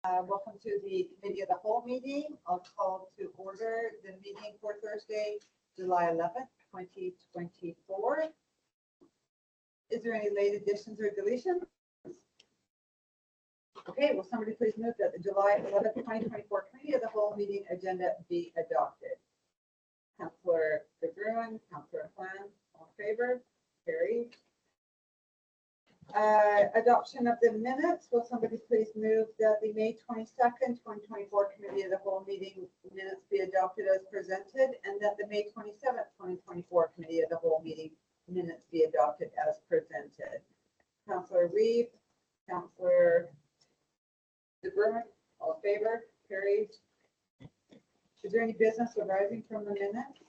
Welcome to the Committee of the Whole meeting. I'll call to order the meeting for Thursday, July 11th, 2024. Is there any late additions or deletions? Okay, will somebody please move that the July 11th, 2024 Committee of the Whole meeting agenda be adopted? Councillor De Bruin, Councillor Klan, all in favor? Carried. Adoption of the minutes. Will somebody please move that the May 22nd, 2024 Committee of the Whole meeting minutes be adopted as presented, and that the May 27th, 2024 Committee of the Whole meeting minutes be adopted as presented? Councillor Reeve, Councillor De Bruin, all in favor? Carried. Is there any business arising from the minutes?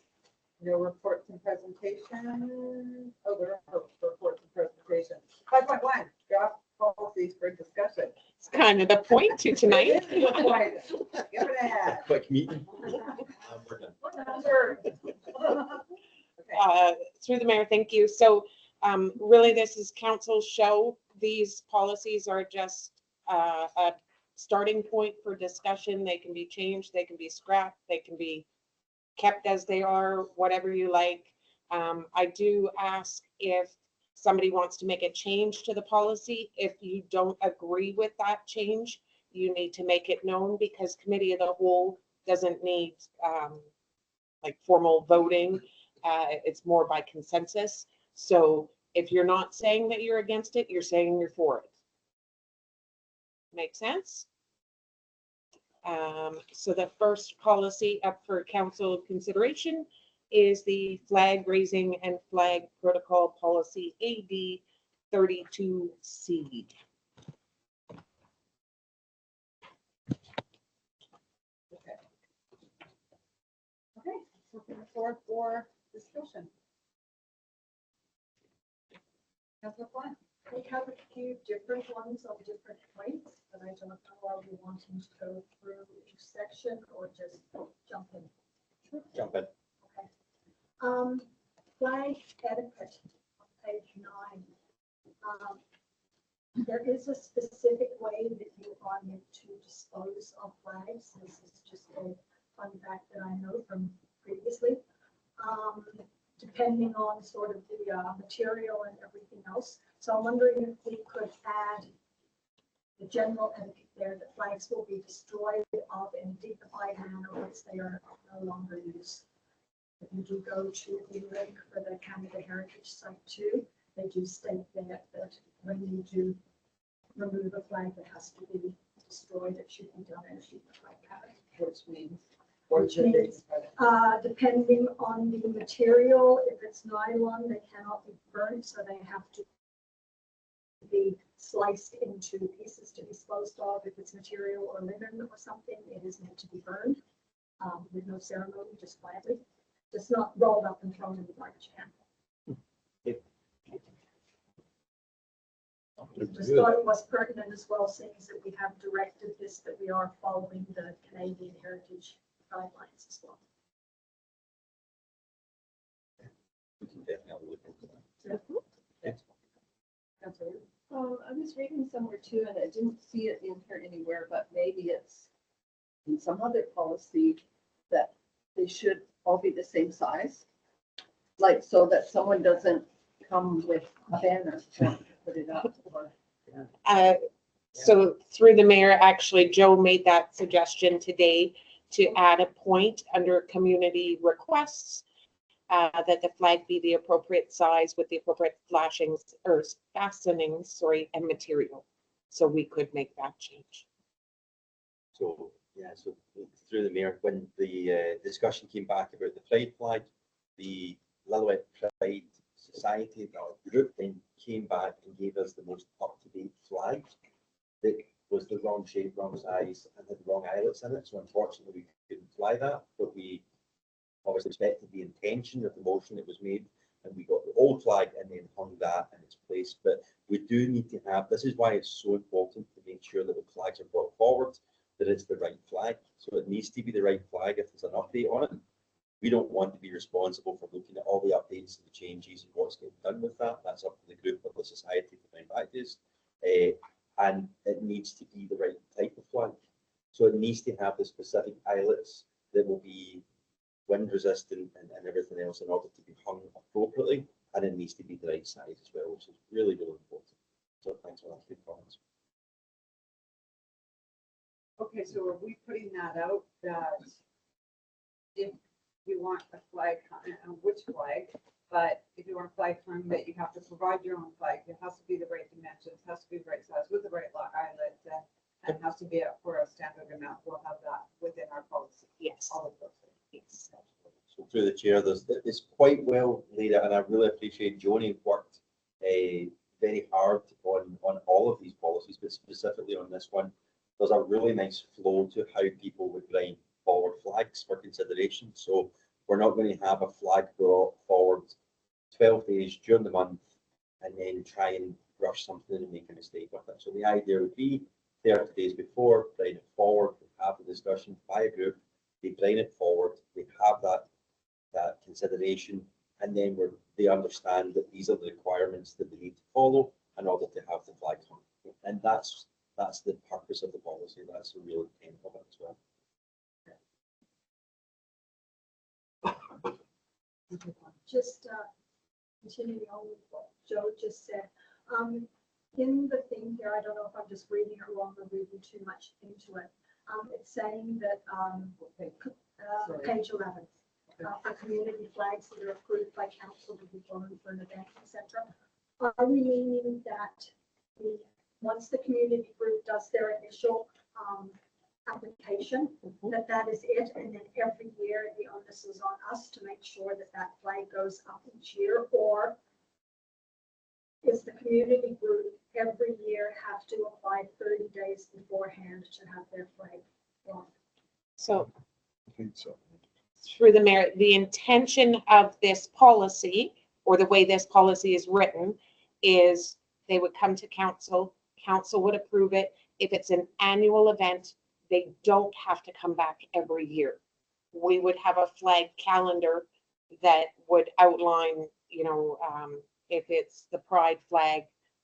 No reports and presentation. Oh, there are reports and presentation. 5.1, draft policies for discussion. It's kind of the point to tonight. Give it a hand. Quick meeting. Through the mayor, thank you. So really this is council's show. These policies are just a starting point for discussion. They can be changed, they can be scrapped, they can be kept as they are, whatever you like. I do ask if somebody wants to make a change to the policy. If you don't agree with that change, you need to make it known, because Committee of the Whole doesn't need like formal voting. It's more by consensus. So if you're not saying that you're against it, you're saying you're for it. Make sense? So the first policy up for council consideration is the flag raising and flag protocol policy AD 32C. Okay, open the floor for discussion. Councillor Klan. We have a few different ones on different points, but I don't know, are we wanting to go through each section or just jump in? Jump in. Okay. Flag etiquette on page 9. There is a specific way that you are meant to dispose of flags. This is just a fun fact that I know from previously. Depending on sort of the material and everything else. So I'm wondering if we could add the general etiquette there that flags will be destroyed of in a dignified manner once they are no longer used. If you do go to the link for the Canada Heritage Site too, they do state there that when you do remove a flag that has to be destroyed, it should be done in a dignified manner. Which means, depending on the material, if it's nylon, they cannot be burned, so they have to be sliced into pieces to be disposed of. If it's material or linen or something, it is meant to be burned with no ceremony, just quietly. Just not rolled up and thrown in the garbage can. Just thought it was pertinent as well, seeing that we have directed this, that we are following the Canadian Heritage guidelines as well. We can definitely look into that. Councillor. I was reading somewhere too, and I didn't see it in here anywhere, but maybe it's in some other policy that they should all be the same size. Like, so that someone doesn't come with a banner to put it up. Or, So through the mayor, actually, Joe made that suggestion today to add a point under community requests that the flag be the appropriate size with the appropriate flashings or fastenings, and material. So we could make that change. So, yeah, so through the mayor, when the discussion came back about the Pride flag, the Lillooet Pride Society, the group, then came back and gave us the most up-to-date flag that was the wrong shape, wrong size, and had the wrong eyelets in it. So unfortunately, we couldn't fly that, but we obviously respected the intention of the motion that was made, and we got the old flag and then hung that in its place. But we do need to have, this is why it's so important to make sure that the flags are brought forward, that it's the right flag. So it needs to be the right flag if there's an update on it. We don't want to be responsible for looking at all the updates and the changes and what's getting done with that. That's up to the group of the society to find back is. And it needs to be the right type of flag. So it needs to have the specific eyelets that will be wind resistant and everything else in order to be hung appropriately. And it needs to be the right size as well, which is really, really important. So thanks for that good comments. Okay, so are we putting that out that if you want a flag, which flag, but if you want a flag hung, that you have to provide your own flag, it has to be the right dimensions, has to be the right size with the right eyelet, and has to be up for a standard amount. We'll have that within our policy. Yes. All of those things. Yes. So through the chair, it's quite well laid out, and I really appreciate Joni worked very hard on all of these policies, but specifically on this one. There's a really nice flow to how people would bring forward flags for consideration. So we're not going to have a flag brought forward 12 days during the month and then try and rush something and make a mistake with it. So the idea would be 30 days before, bring it forward, have a discussion by a group, they bring it forward, they have that consideration, and then they understand that these are the requirements that they need to follow in order to have the flag hung. And that's the purpose of the policy. That's the real intent of it as well. Just continuing on with what Joe just said. In the thing here, I don't know if I'm just reading it wrong or reading too much into it. It's saying that page 11, for community flags that are approved by council to be flown for an event, etc. Are we meaning that once the community group does their initial application, that is it, and then every year the onus is on us to make sure that that flag goes up each year? Or is the community group every year have to apply 30 days beforehand to have their flag flown? So I think so. through the mayor, the intention of this policy, or the way this policy is written, is they would come to council, council would approve it. If it's an annual event, they don't have to come back every year. We would have a flag calendar that would outline, if it's the pride flag,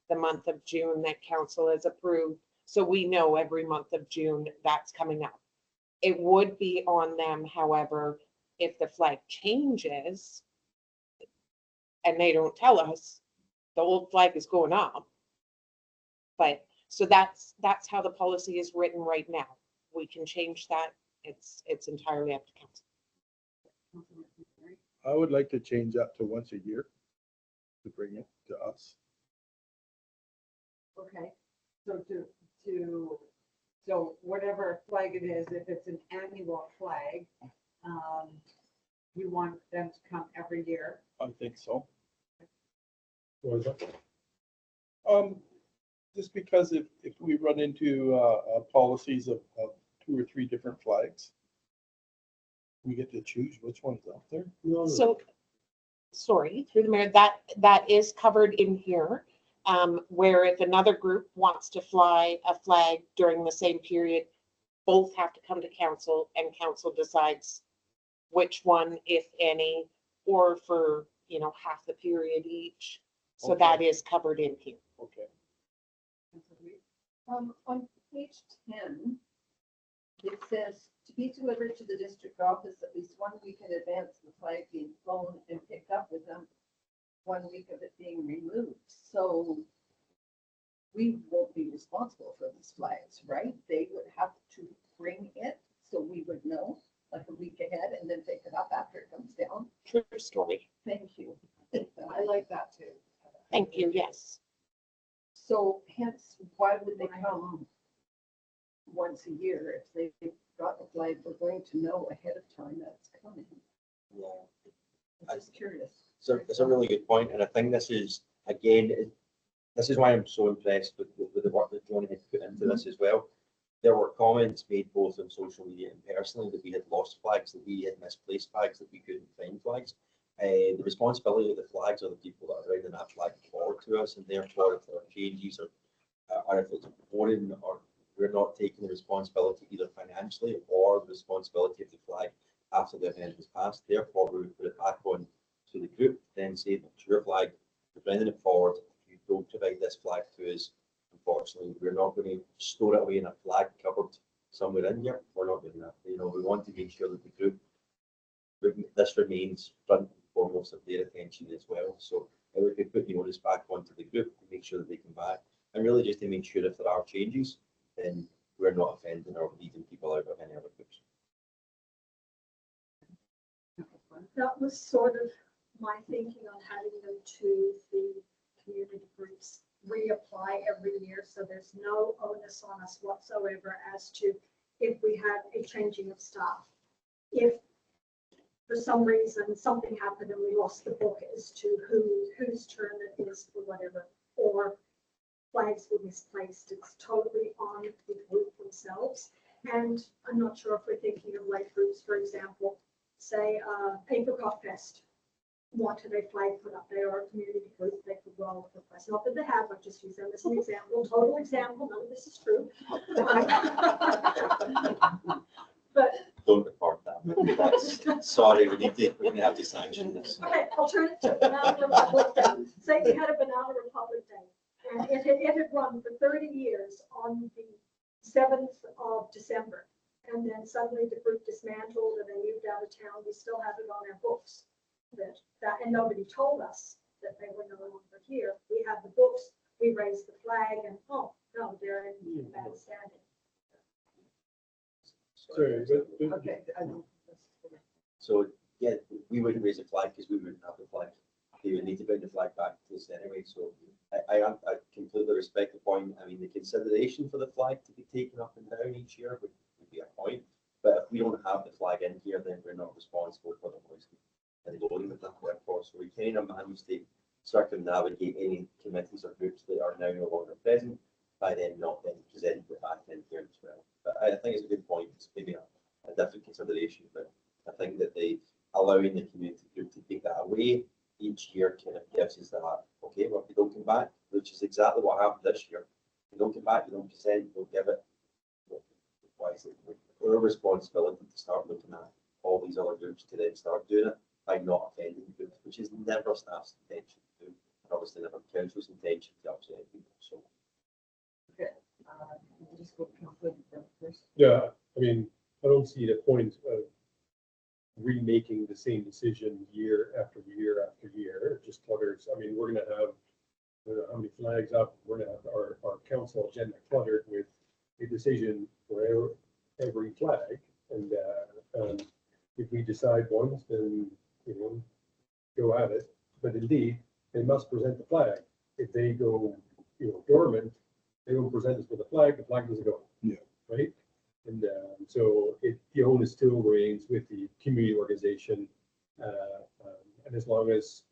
the month of June that council has approved. So we know every month of June that's coming up. It would be on them, however, if the flag changes and they don't tell us, the old flag is going up. But so that's how the policy is written right now. We can change that. It's entirely up to council. I would like to change that to once a year to bring it to us. Okay, so whatever flag it is, if it's an annual flag, you want them to come every year. I think so. Just because if we run into policies of 2 or 3 different flags, we get to choose which one's out there. So, sorry, through the mayor, that is covered in here, where if another group wants to fly a flag during the same period, both have to come to council and council decides which one, if any, or for, half the period each. So Okay. that is covered in here. Okay. On page 10, it says to be delivered to the district office at least 1 week in advance of the flag being flown and picked up with them 1 week of it being removed. So we won't be responsible for these flags, right? They would have to bring it so we would know like a week ahead and then pick it up after it comes down. True story. Thank you. I like that too. Thank you, yes. So hence, why would they come once a year if they've got a flag? We're going to know ahead of time that it's coming. Yeah. I'm just curious. So it's a really good point, and I think this is, again, this is why I'm so impressed with the work that Johnny had put into this as well. There were comments made both on social media and personally that we had lost flags, that we had misplaced flags, that we couldn't find flags. The responsibility of the flags are the people that are bringing that flag forward to us, and therefore if there are changes or if it's boring, or we're not taking the responsibility either financially or the responsibility of the flag after the event has passed. Therefore, we would put it back on to the group, then say, it's your flag, we're bringing it forward. If you don't provide this flag to us, unfortunately, we're not going to store it away in a flag cupboard somewhere in here, we're not doing that. You know, we want to make sure that the group, this remains front and foremost of their attention as well. So it would be putting the onus back onto the group to make sure that they come back, and really just to make sure if there are changes, then we're not offending or leaving people out of any other groups. That was sort of my thinking on having them to the community groups reapply every year, so there's no onus on us whatsoever as to if we have a changing of staff. If for some reason something happened and we lost the book as to whose turn it is for whatever, or flags were misplaced, it's totally on the group themselves. And I'm not sure if we're thinking of like groups, for example, say Apricot Fest wanted a flag put up there or a community group, they could well request, not that they have, I've just used them as an example, total example, none of this is true. But Don't report that. Sorry, we're going to have to sanction this. okay, alternative, Banana Republic Day. Say we had a Banana Republic Day, and it had run for 30 years on the 7th of December. And then suddenly the group dismantled and they moved out of town. We still have it on our books. That and nobody told us that they were no longer here. We have the books, we raised the flag, and oh, no, they're in bad standing. Sorry, but Okay, I know. So, yeah, we wouldn't raise a flag because we wouldn't have the flag. They would need to bring the flag back to us anyway. So I completely respect the point. I mean, the consideration for the flag to be taken up and down each year would be a point. But if we don't have the flag in here, then we're not responsible for the hoisting and loading of that workforce. So we cannot manage to circumnavigate any committees or groups that are now no longer present by then not then presenting it back in here as well. But I think it's a good point. It's maybe a different consideration, but I think that the allowing the community group to take that away each year kind of gives us that, okay, well, if they don't come back, which is exactly what happened this year. If they don't come back, they don't present, they'll give it. Why is it our responsibility to start looking at all these other groups to then start doing it by not offending groups, which is never staff's intention to do, and obviously never council's intention to upset people. So Just go conclude first. yeah, I mean, I don't see the point of remaking the same decision year after year after year. It just clutters. I mean, we're gonna have, I don't know how many flags up, we're gonna have our council agenda cluttered with a decision for every flag. And if we decide once, then, you know, go at it. But indeed, they must present the flag. If they go, you know, dormant, they don't present us with a flag doesn't go. Yeah. Right? And so the onus still remains with the community organization. And as long as,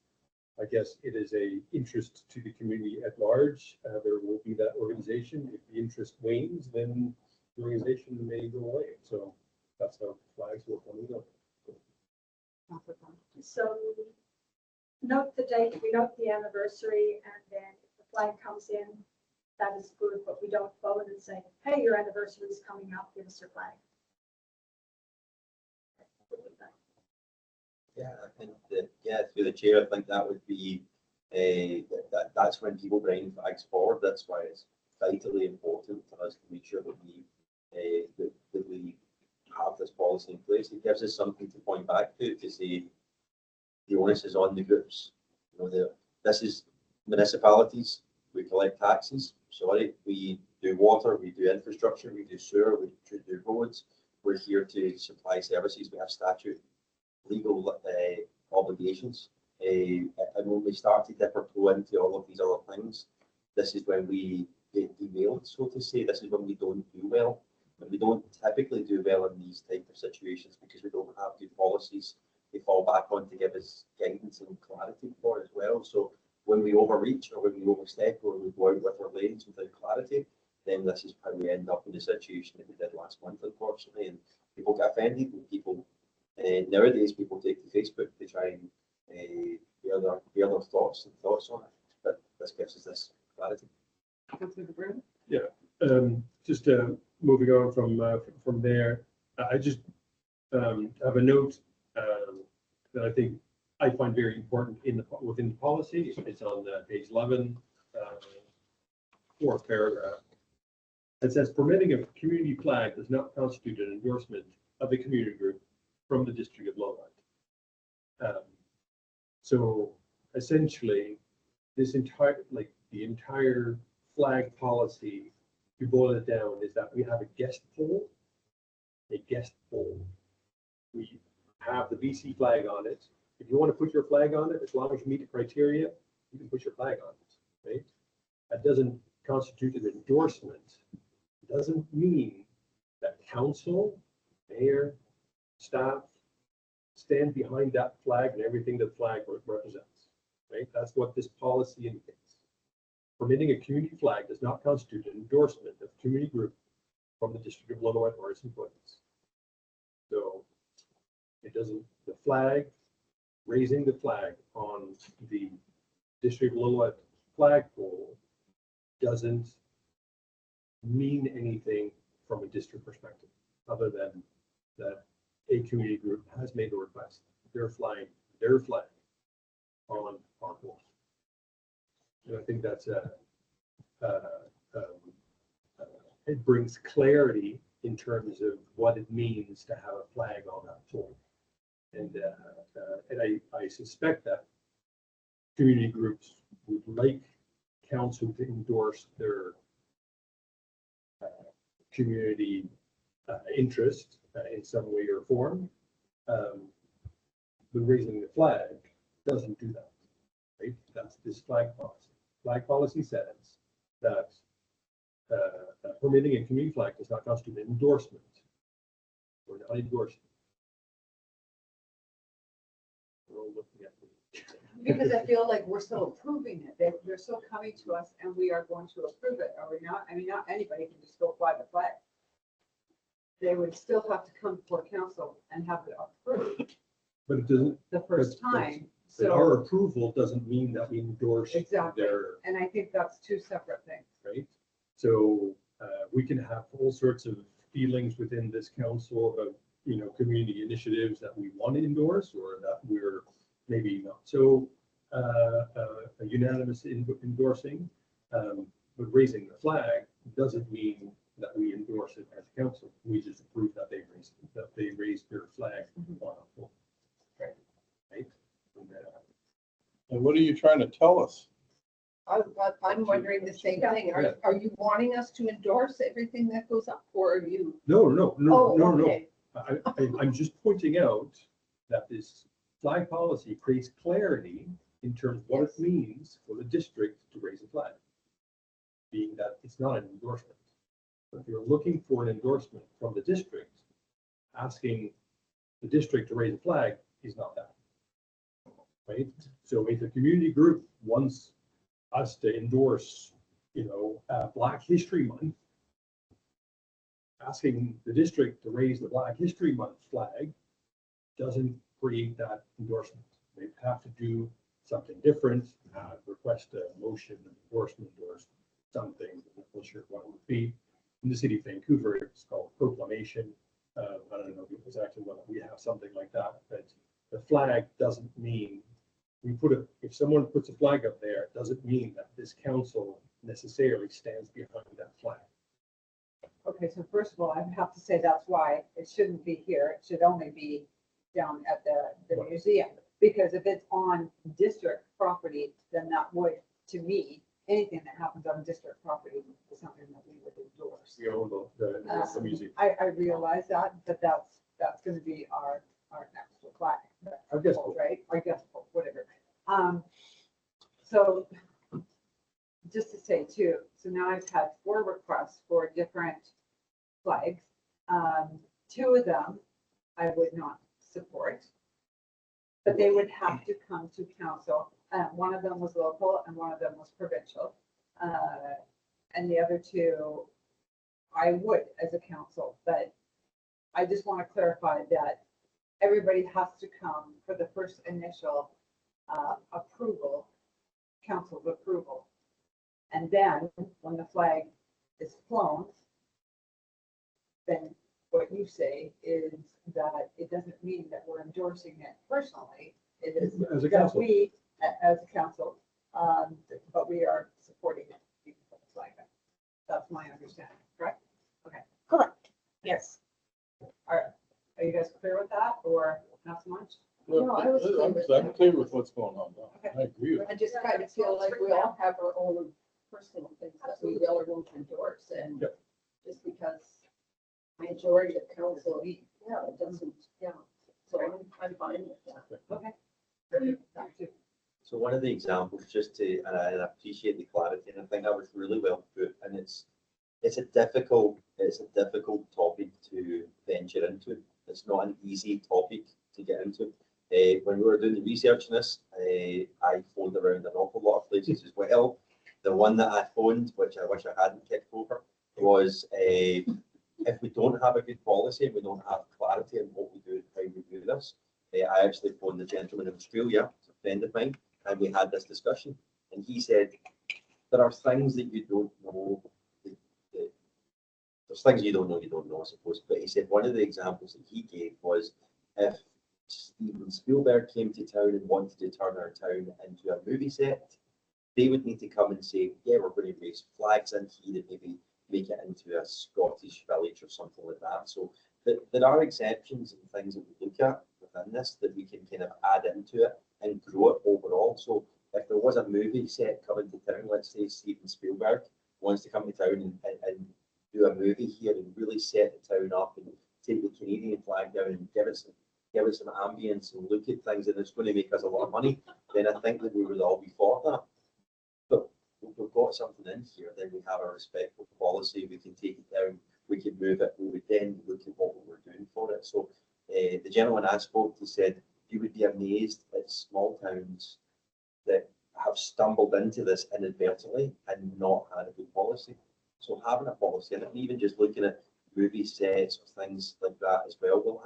I guess, it is a interest to the community at large, there will be that organization. If the interest wanes, then the organization may go away. So that's how flags will come and go. So note the date, we note the anniversary, and then if the flag comes in, that is good, but we don't phone and say, hey, your anniversary is coming up, give us your flag. yeah, I think that, yeah, through the chair, I think that would be that's when people bring flags forward. That's why it's vitally important for us to make sure that we have this policy in place. It gives us something to point back to say the onus is on the groups. You know, this is municipalities. We collect taxes. Sorry, we do water, we do infrastructure, we do sewer, we do roads. We're here to supply services. We have statute, legal obligations. And when we start to dip our toe into all of these other things, this is when we get derailed, so to say. This is when we don't do well. And we don't typically do well in these type of situations because we don't have good policies to fall back on to give us guidance and clarity for as well. So when we overreach or when we overstep or we go out with our lanes without clarity, then this is how we end up in the situation that we did last month, unfortunately. And people get offended, and people nowadays people take to Facebook to try and hear their thoughts on it. But this gives us this clarity. Just moving on from there, I just have a note that I think I find very important within the policy. It's on page 11, fourth paragraph. It says permitting a community flag does not constitute an endorsement of a community group from the district of Lillooet. So essentially, this entire, like the entire flag policy, to boil it down, is that we have a guest pole. A guest pole. We have the BC flag on it. If you want to put your flag on it, as long as you meet the criteria, you can put your flag on it, right? That doesn't constitute an endorsement. It doesn't mean that council, mayor, staff stand behind that flag and everything that flag represents, right? That's what this policy indicates. Permitting a community flag does not constitute an endorsement of a community group from the district of Lillooet or its employees. So it doesn't, the flag, raising the flag on the district of Lillooet flagpole doesn't mean anything from a district perspective, other than that a community group has made a request. They're flying their flag on our pole. And I think that's it brings clarity in terms of what it means to have a flag on that pole. And I suspect that community groups would like council to endorse their community interest in some way or form. But raising the flag doesn't do that, right? That's this flag policy. Flag policy says that permitting a community flag does not constitute an endorsement. We're not endorsing. We're all looking at me. Because I feel like we're still approving it. They're still coming to us and we are going to approve it, are we not? I mean, not anybody can just go fly the flag. They would still have to come before council and have it approved But it doesn't, the first But- time. but our So, approval doesn't mean that we endorse exactly. their, And I think that's two separate things. right? So we can have all sorts of feelings within this council about, you know, community initiatives that we want to endorse or that we're maybe not so unanimous in endorsing. But raising the flag doesn't mean that we endorse it as a council. We just approve that they raised their flag on a pole. Right? And, And what are you trying to tell us? I'm wondering the same thing. Yeah. Are you wanting us to endorse everything that goes up, or are you? No. Oh, okay. I'm just pointing out that this flag policy creates clarity in terms of what it means for the district to raise a flag. Being that it's not an endorsement. But if you're looking for an endorsement from the district, asking the district to raise a flag is not that. Right? So if the community group wants us to endorse, you know, Black History Month, asking the district to raise the Black History Month flag doesn't create that endorsement. They have to do something different, request a motion, endorsement, or something. I'm not sure what it would be. In the city of Vancouver, it's called proclamation. I don't know if it was actually what we have something like that, but the flag doesn't mean if someone puts a flag up there, it doesn't mean that this council necessarily stands behind that flag. Okay, so first of all, I have to say that's why it shouldn't be here. It should only be down at the Right. museum. Because if it's on district property, then that would, to me, anything that happens on district property is something that we would endorse. We own the museum. I realize that, but that's gonna be our next flag. Our guest book. Right, our guest book, whatever. So just to say too, so now I've had 4 requests for different flags. 2 of them I would not support. But they would have to come to council. One of them was local and one of them was provincial. And the other 2, I would as a council, but I just want to clarify that everybody has to come for the first initial approval, council's approval. And then when the flag is flown, then what you say is that it doesn't mean that we're endorsing it personally. It is As a that council. we, as a council, but we are supporting it. That's my understanding, correct? Correct. Yes. Are you guys clear with that or not so much? No, I was clear with I'm that. clear with what's going on now. I agree with I just kind of feel like we all have our own personal things that we all won't endorse, and Yep. just because majority of council, yeah, it doesn't, yeah. So I'm fine with that. Okay. So one of the examples, just to, and I appreciate the clarity, and I think that was really well put, and it's a difficult topic to venture into. It's not an easy topic to get into. When we were doing the research on this, I phoned around an awful lot of places as well. The one that I phoned, which I wish I hadn't kicked over, was if we don't have a good policy and we don't have clarity on what we do and how we do this, I actually phoned the gentleman in Australia, a friend of mine, and we had this discussion. And he said, there are things that you don't know. There's things you don't know, I suppose. But he said one of the examples that he gave was if Steven Spielberg came to town and wanted to turn our town into a movie set, they would need to come and say, yeah, we're going to raise flags in here and maybe make it into a Scottish village or something like that. So there are exceptions and things that we look at within this that we can kind of add into it and grow it overall. So if there was a movie set coming to town, let's say Steven Spielberg wants to come to town and do a movie here and really set the town up and take the Canadian flag down and give it some ambience and look at things, and it's going to make us a lot of money, then I think that we would all be for that. But if we've got something in here, then we have a respectful policy, we can take it down, we can move it, we would then look at what we were doing for it. So the gentleman I spoke to said you would be amazed at small towns that have stumbled into this inadvertently and not had a good policy. So having a policy, and even just looking at movie sets or things like that as well, will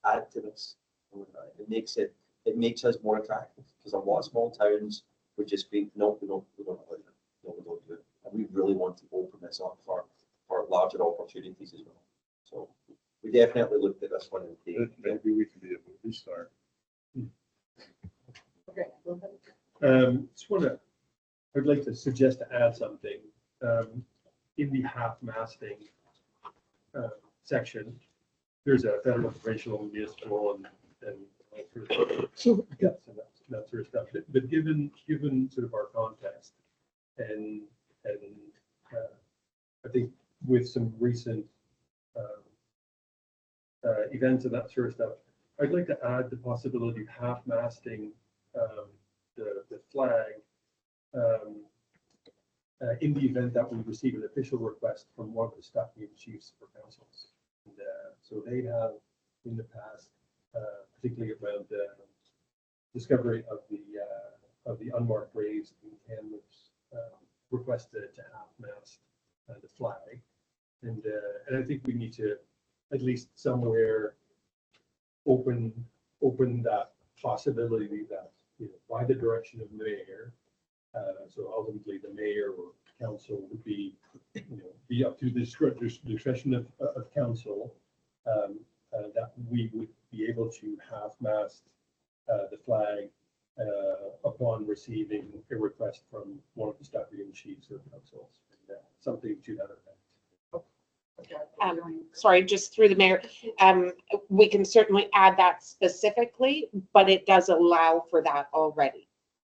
add to this. It makes us more attractive, because a lot of small towns would just be, no, we don't allow it. No, we don't do it. And we really want to open this up for larger opportunities as well. So we definitely looked at this one and it. Maybe we can be a movie star. Okay. Go ahead. Just want to, I'd like to suggest to add something. In the half-masting section, there's a federal, provincial, municipal, and that sort of stuff. But given sort of our context, and I think with some recent events and that sort of stuff, I'd like to add the possibility of half-masting the flag in the event that we receive an official request from one of the staff chiefs for councils. And, so they have in the past, particularly around the discovery of the unmarked graves in Kamloops, requested to half-mast the flag. And I think we need to at least somewhere open that possibility that, you know, by the direction of the mayor, so ultimately the mayor or council would be, you know, be up to the discretion of council, that we would be able to half-mast the flag upon receiving a request from one of the staff chiefs or councils, something to that effect. Sorry, just through the mayor, we can certainly add that specifically, but it does allow for that already.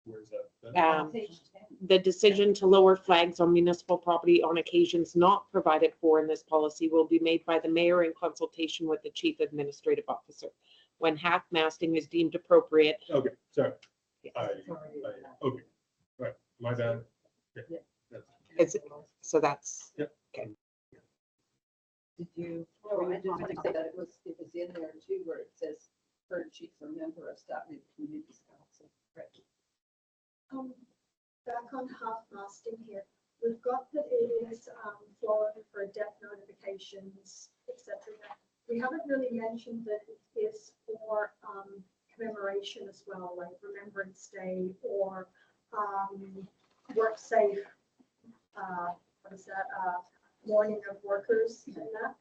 Where's that? Page 10. The decision to lower flags on municipal property on occasions not provided for in this policy will be made by the mayor in consultation with the chief administrative officer. When half-masting is deemed appropriate. Okay, sorry. Yes. Okay, right, my bad. So that's. Yep. Okay. Did you? No, I just want to say that it was in there too, where it says current chief or member of staff community council. Back on half-masting here, we've got that it is for death notifications, etc. We haven't really mentioned that it is for commemoration as well, like Remembrance Day or work safe, what is that, Morning of Workers and that.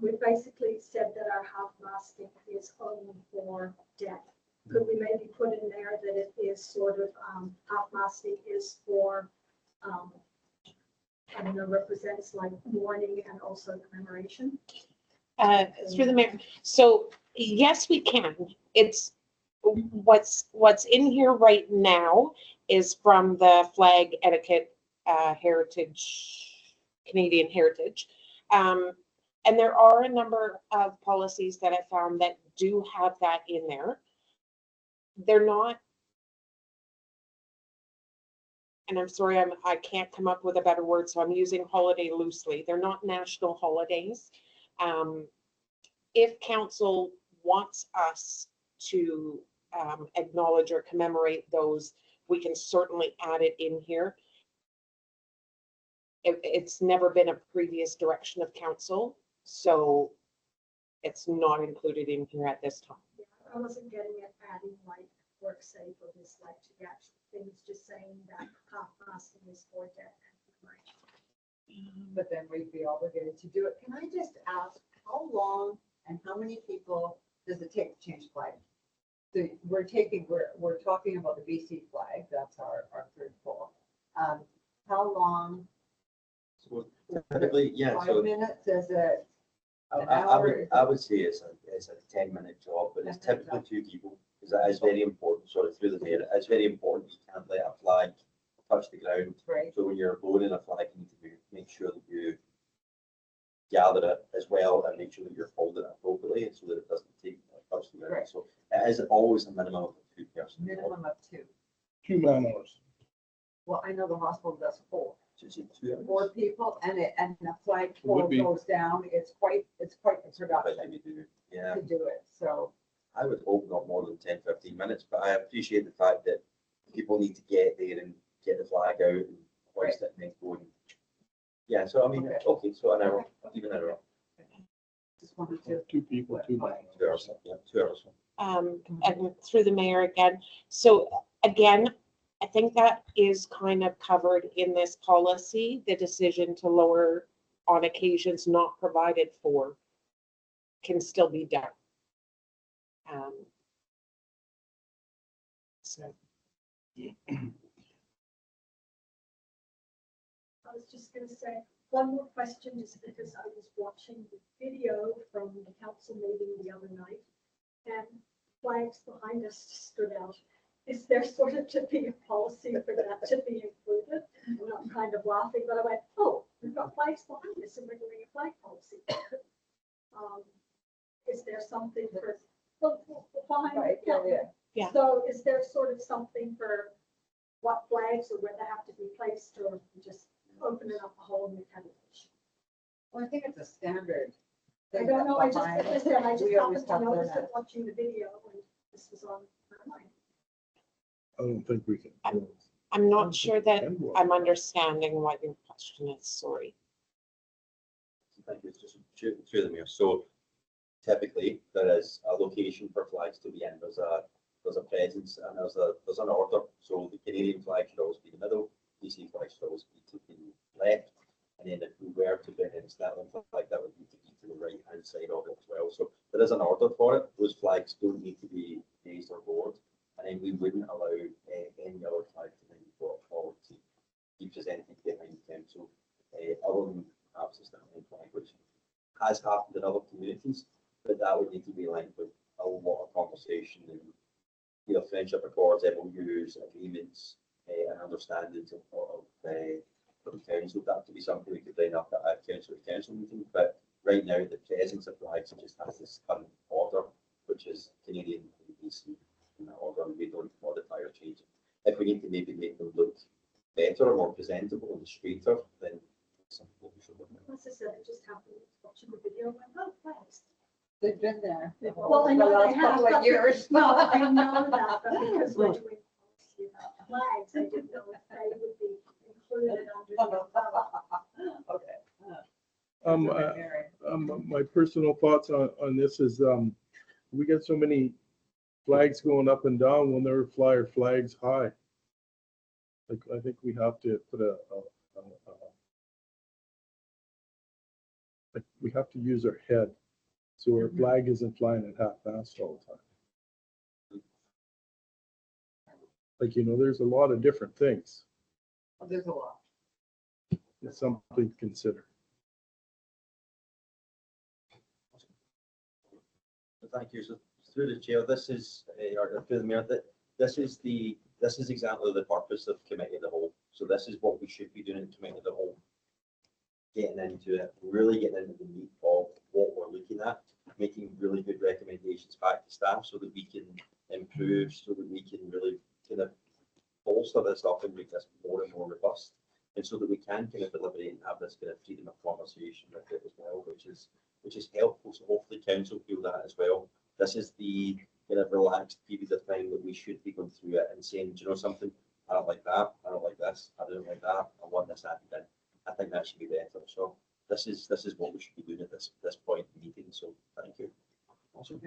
We basically said that our half-masting is only for death. Could we maybe put in there that it is sort of half-masting is for I don't know, represents like mourning and also commemoration? Through the mayor. So yes, we can. It's what's in here right now is from the flag etiquette heritage, Canadian heritage. And there are a number of policies that I found that do have that in there. They're not, and I'm sorry, I can't come up with a better word, so I'm using holiday loosely. They're not national holidays. If council wants us to acknowledge or commemorate those, we can certainly add it in here. It's never been a previous direction of council, so it's not included in here at this time. Yeah, I wasn't getting it adding like work safe or this like to the actual things, just saying that passing is for death and commemoration. But then we'd be obligated to do it. Can I just ask, how long and how many people does it take to change flag? So we're talking about the BC flag, that's our third poll. How long? So typically, yeah, so 5 minutes, is it an I hour? would say it's a 10-minute job, but it's 10-minute typically job. 2 people, because that is very important, sorry, through the mayor, it's very important, you can't let a flag touch the ground. Right, So when you're loading a flag, you need to make sure that you gather it as well and make sure that you're holding it appropriately so that it doesn't touch the ground. Right. So it is always a minimum of 2 persons. minimum of 2. 2 man hours. Well, I know the hospital does 4. So it's 2 hours. 4 people and the flag Would pole be. goes down, it's quite a But production we do, yeah. to do it, so. I would hope not more than 10, 15 minutes, but I appreciate the fact that people need to get there and get the flag out and hoist it and then go and. Yeah, so I mean, Okay. okay, so an hour, even an hour, Just wanted to. 2 people, 2 man 2 hours. hours, yeah, 2 hours. And through the mayor again. So again, I think that is kind of covered in this policy, the decision to lower on occasions not provided for can still be done. So, I was just gonna say, one more question, just because I was watching the video from the council meeting the other night, and flags behind us stood out. Is there sort of to be a policy for that to be included? And I'm kind of laughing, but I went, oh, we've got flags behind us and we're doing a flag policy. Is there something for, behind? Right, yeah. Yeah. So is there sort of something for what flags or where they have to be placed, or just opening up a whole new kind of issue? Well, I think it's a standard. I thing don't know, I just, behind- as I said, I just we always happened to have notice that. it watching the video, and this was on my mind. I don't think we can. I'm not sure that Can go. I'm understanding what your question is, sorry. Thank you, it's just through the mayor. So typically, there is a location for flags to be in, there's a presence and there's an order. So the Canadian flag should always be in the middle, BC flag should always be to the left. And then if we were to bring in Scotland flag, that would need to be to the right hand side of it as well. So there is an order for it. Those flags don't need to be raised or lowered. And then we wouldn't allow any other flag to then be brought forward to keep presenting behind them. So other than perhaps the Scotland flag, which has happened in other communities, but that would need to be linked with a lot of conversation and, you know, friendship accords, MOUs, agreements, and understandings of from council. That would be something we could bring up at a council meeting. But right now, the presence of flags just has this current order, which is Canadian and BC in that order, and we don't modify or change it. If we need to maybe make them look better or more presentable and straighter, then it's something that we should look at. As I said, it just happened watching the video, and went, oh, flags. They've been there. Well, I know the they last have, couple of but- years. No, I know that, but because we're doing policy about flags, I didn't know if they would be included under the umbrella. Okay. Mary. My personal thoughts on this is, we got so many flags going up and down when there fly our flags high. Like, I think we have to put like, we have to use our head, so our flag isn't flying at half-mast all the time. Like, you know, there's a lot of different things. There's a lot. it's something to consider. Thank you. So through the chair, this is, or through the mayor, that this is exactly the purpose of committee of the whole. So this is what we should be doing in committee of the whole. Getting into it, really getting into the meat of what we're looking at, making really good recommendations back to staff so that we can improve, so that we can really kind of bolster this up and make this more and more robust. And so that we can kind of deliberate and have this kind of freedom of conversation with it as well, which is helpful. So hopefully council feel that as well. This is the kind of relaxed period of time that we should be going through it and saying, do you know something? I don't like that. I don't like this. I don't like that. I want this added in. I think that should be better. So this is what we should be doing at this point in the meeting. So thank you. Also,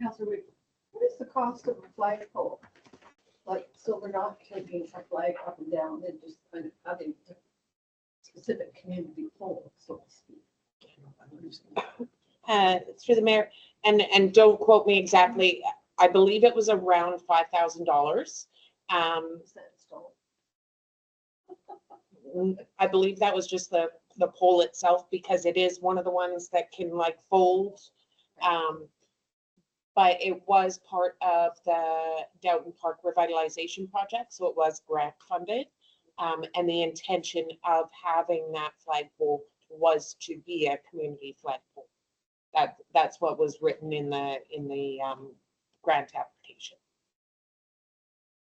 Councillor Weaver. What is the cost of a flagpole? Like, so we're not taking a flag up and down and just kind of having a specific community pole, so to speak. Through the mayor, and don't quote me exactly, I believe it was around $5,000. Is that installed? I believe that was just the pole itself, because it is one of the ones that can like fold. But it was part of the Downton Park revitalization project, so it was grant funded. And the intention of having that flagpole was to be a community flagpole. That's what was written in the grant application.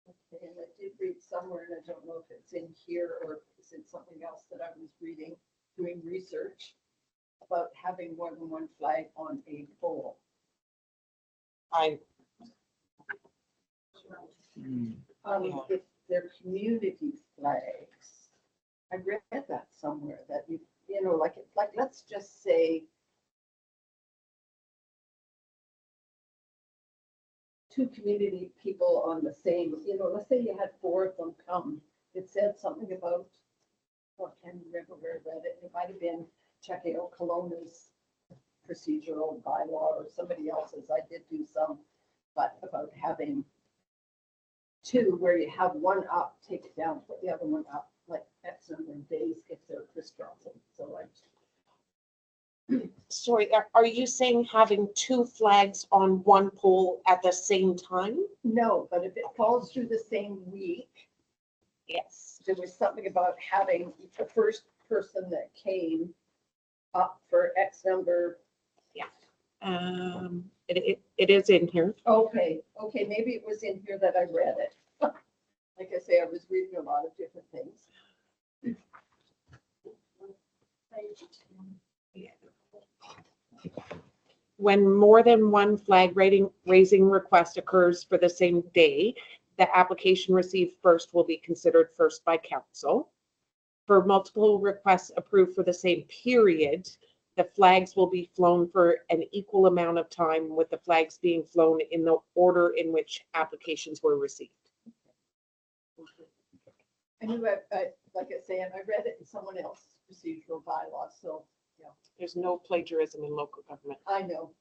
Okay, and I did read somewhere, and I don't know if it's in here or if it's in something else that I was reading, doing research about having more than one flag on a pole. If they're community flags, I read that somewhere that you know, like let's just say two community people on the same, you know, let's say you had 4 of them come. It said something about, I can't remember where I read it. It might have been Chequeo Kelowna's procedural bylaw or somebody else's. I did do some, but about having 2 where you have one up, take it down, put the other one up, like X number of days if they're crisscrossing. So like, Sorry, are you saying having 2 flags on one pole at the same time? no, but if it falls through the same week, Yes. there was something about having the first person that came up for X number. It is in here. Okay, maybe it was in here that I read it. Like I say, I was reading a lot of different things. When more than one flag raising request occurs for the same day, the application received first will be considered first by council. For multiple requests approved for the same period, the flags will be flown for an equal amount of time, with the flags being flown in the order in which applications were received. I knew, like I say, and I read it in someone else's procedural bylaw, so, yeah, There's no plagiarism in local government. I know.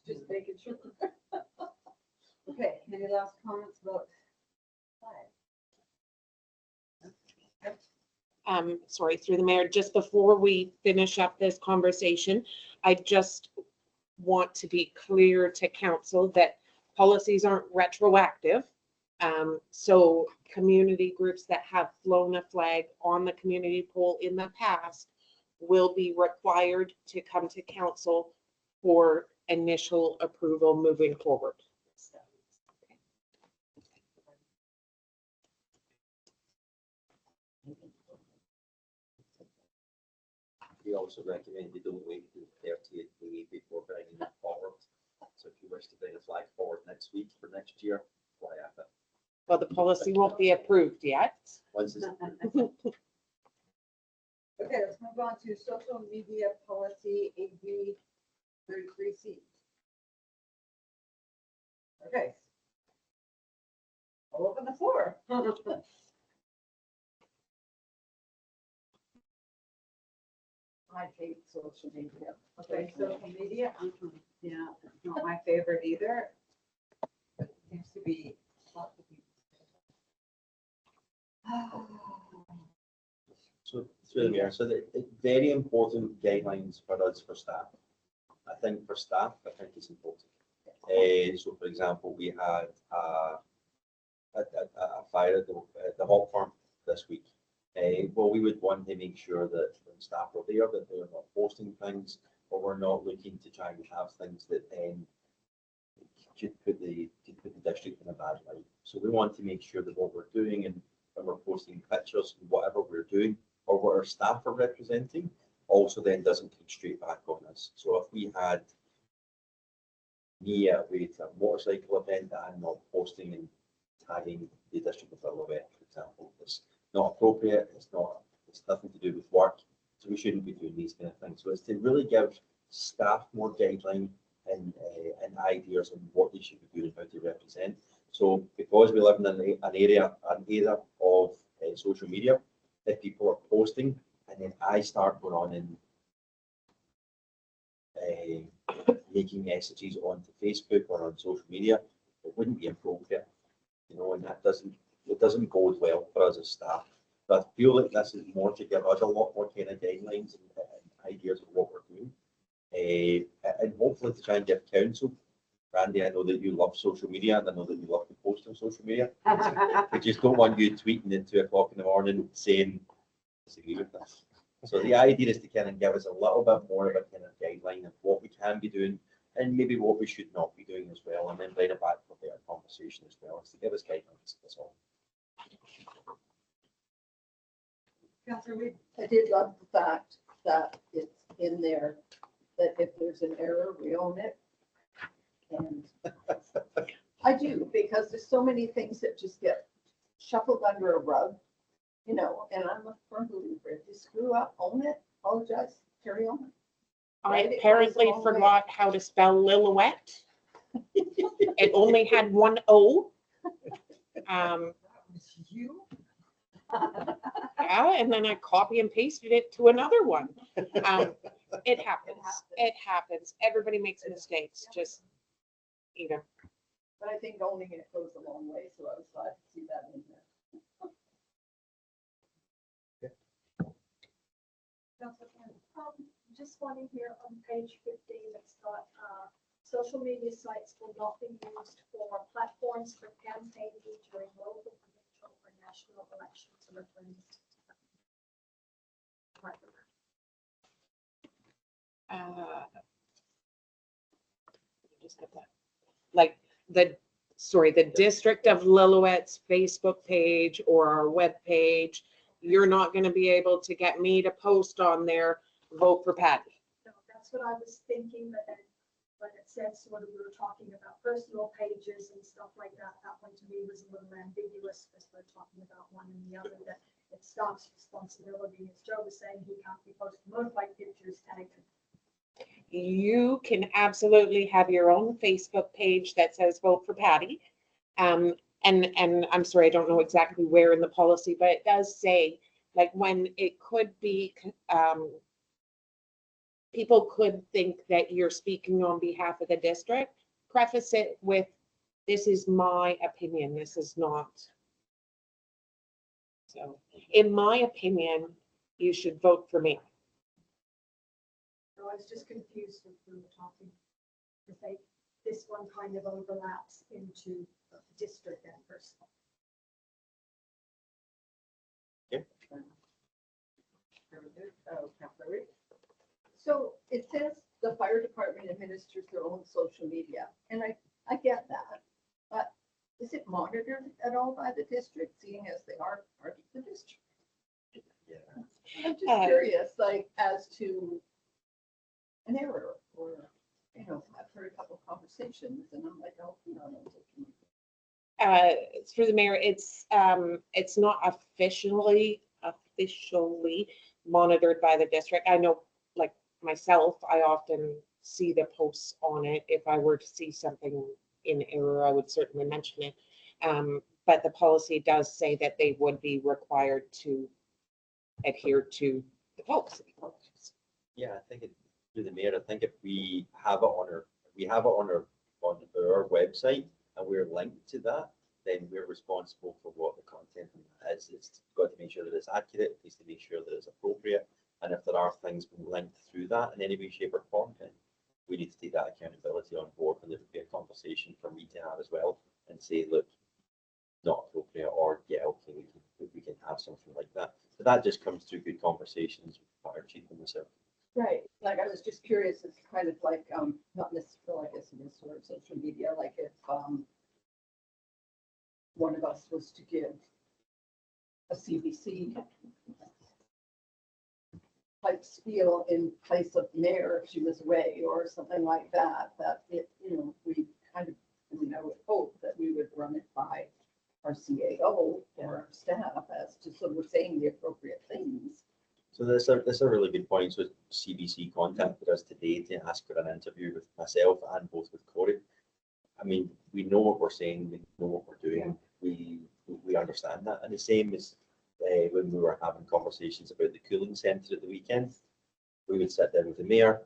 Just making sure. Okay, any last comments about flag? Sorry, through the mayor, just before we finish up this conversation, I just want to be clear to council that policies aren't retroactive. So community groups that have flown a flag on the community pole in the past will be required to come to council for initial approval moving forward. we also recommend you don't wait till the 30th day before bringing it forward. So if you wish to bring a flag forward next week for next year, fly at it. Well, the policy won't be approved yet. Once it's Okay, let's move on to social media policy AB 33C. Okay. I'll open the floor. I hate social media. Okay, social media, yeah, it's not my favorite either. But it seems to be lots of people. So through the mayor, so very important guidelines for us for staff. I think for staff, I think it's important. So for example, we had a fire at the hot farm this week. Well, we would want to make sure that when staff are there, that they're not posting things, or we're not looking to try and have things that then could put the district in a bad light. So we want to make sure that what we're doing and when we're posting pictures and whatever we're doing or what our staff are representing also then doesn't come straight back on us. So if we had me at a motorcycle event that I'm not posting and tagging the district of Lillooet, for example, it's not appropriate, it's nothing to do with work, so we shouldn't be doing these kind of things. So it's to really give staff more guideline and ideas on what they should be doing, how to represent. So because we live in an area of social media, if people are posting and then I start going on and making messages onto Facebook or on social media, it wouldn't be appropriate, and that doesn't bode well for us as staff. But I feel like this is more to give us a lot more kind of guidelines and ideas of what we're doing, and hopefully to try and give counsel. Randy, I know that you love social media, and I know that you love to post on social media. I just don't want you tweeting at 2 o'clock in the morning saying disagree with this. So the idea is to kind of give us a little bit more of a kind of guideline of what we can be doing and maybe what we should not be doing as well, and then bring it back for a better conversation as well. It's to give us guidelines, that's all. Councillor Reid? I did love the fact that it's in there, that if there's an error, we own it. And I do, because there's so many things that just get shuffled under a rug, and I'm a firm believer, if you screw up, own it, apologize, carry on. I Right, it apparently goes a long way. forgot how to spell Lillooet. It only had one O. You? Yeah, and then I copy and pasted it to another one. It happens. It happens. Everybody makes mistakes. Just, But I think owning it goes a long way, so I was glad to see that in there. Just wanting here on page 15, it's got social media sites will not be used for platforms for campaigning during local, provincial, or national elections or referendums. just get that. Like the District of Lillooet's Facebook page or our web page, you're not going to be able to get me to post on there, vote for Patty. So that's what I was thinking, but then when it said sort of, we were talking about personal pages and stuff like that, that one to me was a little ambiguous because we're talking about one and the other, that it stops responsibility. As Joe was saying, he can't be posting modified pictures tagged. You can absolutely have your own Facebook page that says vote for Patty. And I'm sorry, I don't know exactly where in the policy, but it does say, like, when it could be, people could think that you're speaking on behalf of the district. Preface it with, this is my opinion, this is not. So, in my opinion, you should vote for me. So I was just confused as we were talking. Because this one kind of overlaps into district and personal. So it says the fire department administers their own social media, and I get that, but is it monitored at all by the district, seeing as they are part of the district? Yeah. I'm just curious, like, as to an error, or, I've heard a couple of conversations, and I'm like, oh, Through the mayor, it's not officially monitored by the district. I know, like myself, I often see the posts on it. If I were to see something in error, I would certainly mention it. But the policy does say that they would be required to adhere to the policy. Yeah, I think through the mayor, I think if we have it on our website and we're linked to that, then we're responsible for what the content is. It's got to make sure that it's accurate, it needs to make sure that it's appropriate. And if there are things being linked through that in any way, shape or form, then we need to take that accountability on board. And there would be a conversation for me to have as well and say, look, not appropriate, or yeah, okay, we can have something like that. So that just comes through good conversations with fire chief and myself. Right, like I was just curious, it's kind of like, not necessarily, I guess, in this sort of social media, like if, one of us was to give a CBC type spiel in place of the mayor if she was away or something like that, that it, you know, we kind of, I mean, I would hope that we would run it by our CAO or our staff as to sort of saying the appropriate things. So that's a really good point. So CBC contacted us today to ask for an interview with myself and both with Corey. I mean, we know what we're saying, we know what we're doing, we understand that. And the same as when we were having conversations about the cooling centre at the weekend, we would sit down with the mayor,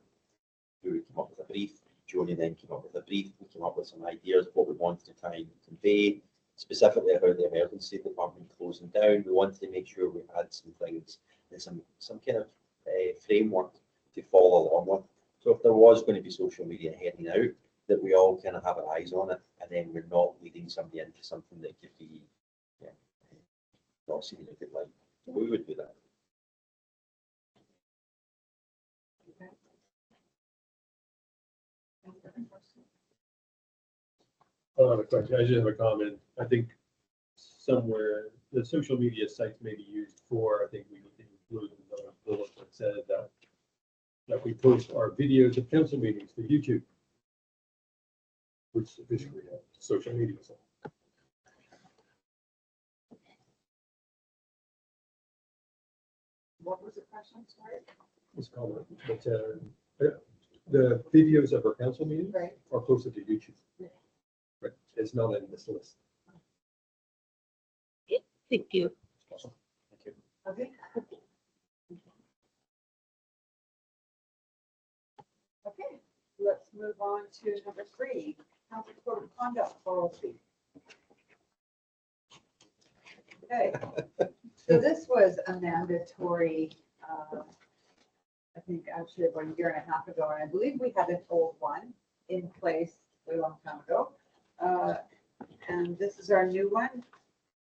we would come up with a brief, Joni then came up with a brief, we came up with some ideas of what we wanted to try and convey, specifically about the emergency department closing down. We wanted to make sure we had some things and some kind of framework to follow along with. So if there was going to be social media heading out, that we all kind of have our eyes on it, and then we're not leading somebody into something that could be not seen in a good light. We would do that. I don't have a question. I just have a comment. I think somewhere the social media sites may be used for, I think we need to include in the bullet that said that we post our videos of council meetings to YouTube, which is officially a social media site. What was the question, sorry? It's called, but the videos of our council meetings Right. are posted to YouTube. Yeah. Right, it's not in this list. Thank you. Thank you. Okay. Okay, let's move on to number 3, council code of conduct policy. Okay, so this was a mandatory, I think actually about a year and a half ago, and I believe we had an old one in place a long time ago. And this is our new one.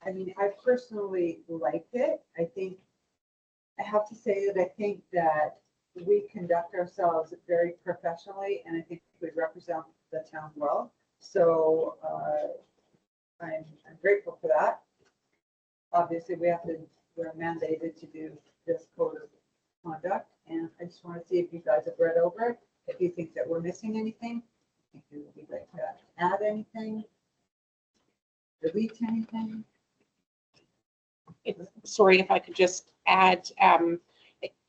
I mean, I personally liked it. I think, I have to say that I think that we conduct ourselves very professionally, and I think we represent the town well. So I'm grateful for that. Obviously, we're mandated to do this code of conduct, and I just want to see if you guys have read over it, if you think that we're missing anything, if you would like to add anything, delete anything. Sorry, if I could just add,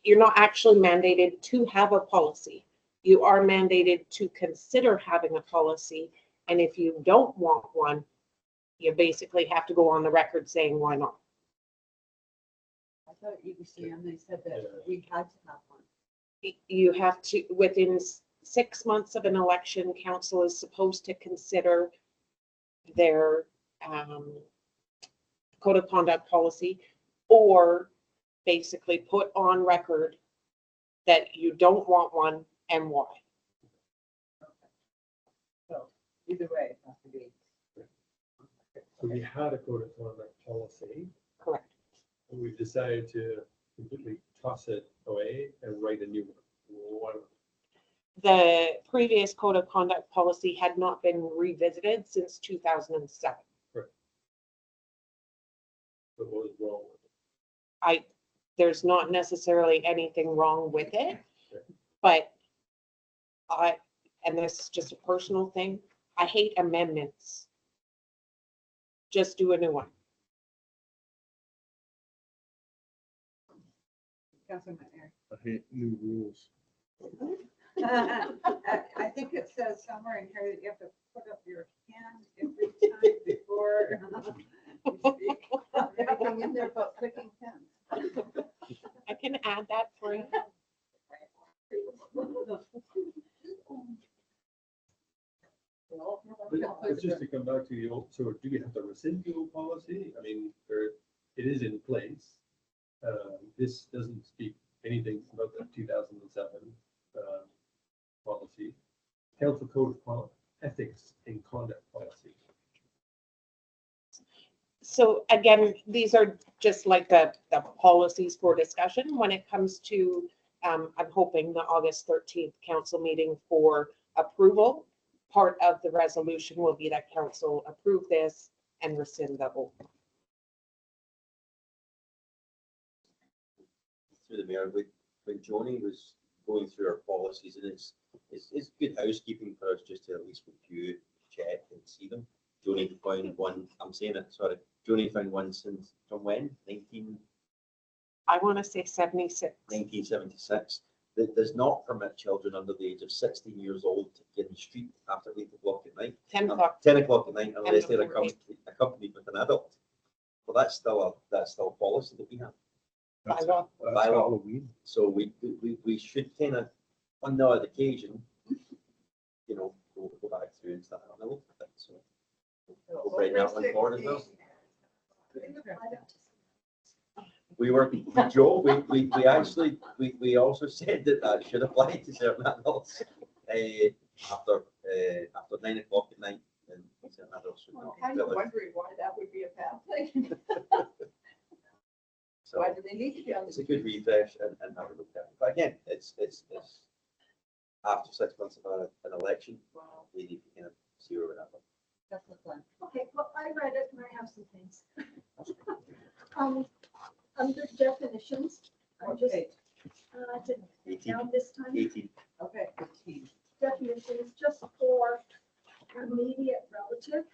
you're not actually mandated to have a policy. You are mandated to consider having a policy. And if you don't want one, you basically have to go on the record saying why not. I thought at UBCM, they said that we had to have one. You have to, within 6 months of an election, council is supposed to consider their code of conduct policy, or basically put on record that you don't want one and why. So either way, it has to be. So we had a code of conduct policy, Correct. and we've decided to completely toss it away and write a new one. The previous code of conduct policy had not been revisited since 2007. What was wrong with it? There's not necessarily anything wrong with it, but and this is just a personal thing, I hate amendments. Just do a new one. Councilman Mayor. I hate new rules. I think it says somewhere in here that you have to put up your hand every time before you speak. Everything in there but clicking pens. I can add that for you. Well, But just to come back to the old, so do we have to rescind the old policy? I mean, there, it is in place. This doesn't speak anything about the 2007 policy. Council Code of Ethics and Conduct Policy. So again, these are just like the policies for discussion when it comes to, I'm hoping the August 13th council meeting for approval. Part of the resolution will be that council approve this and rescind the old. Through the mayor, when Joni was going through our policies, and it's good housekeeping for us just to at least review, check and see them. Joni found one, I'm saying it, sorry, Joni found one since, from when? I want to say 76. 1976, that does not permit children under the age of 16 years old to get in the street after 8 o'clock at night. 10 o'clock. 10 o'clock at night unless they're before accompanied with an adult. Well, that's still a policy that we have. Bylaw. That's Halloween. So we should kind of, on the odd occasion, you know, go back through and start having a look at it. So we'll bring that one forward as well. We were, Joe, we actually, we also said that should apply to certain adults after 9 o'clock at night, and certain adults should I'm not. kind of wondering why that would be a bad thing. So Why do they need to be on it's the? a good refresh and have a look at it. But again, it's after 6 months of an election, we need to kind of see where we're at. That's the plan. Okay, well, I read it and I have some things. Under definitions, I just, Okay, didn't 18, down this time, 18. okay. definitions just for immediate relative.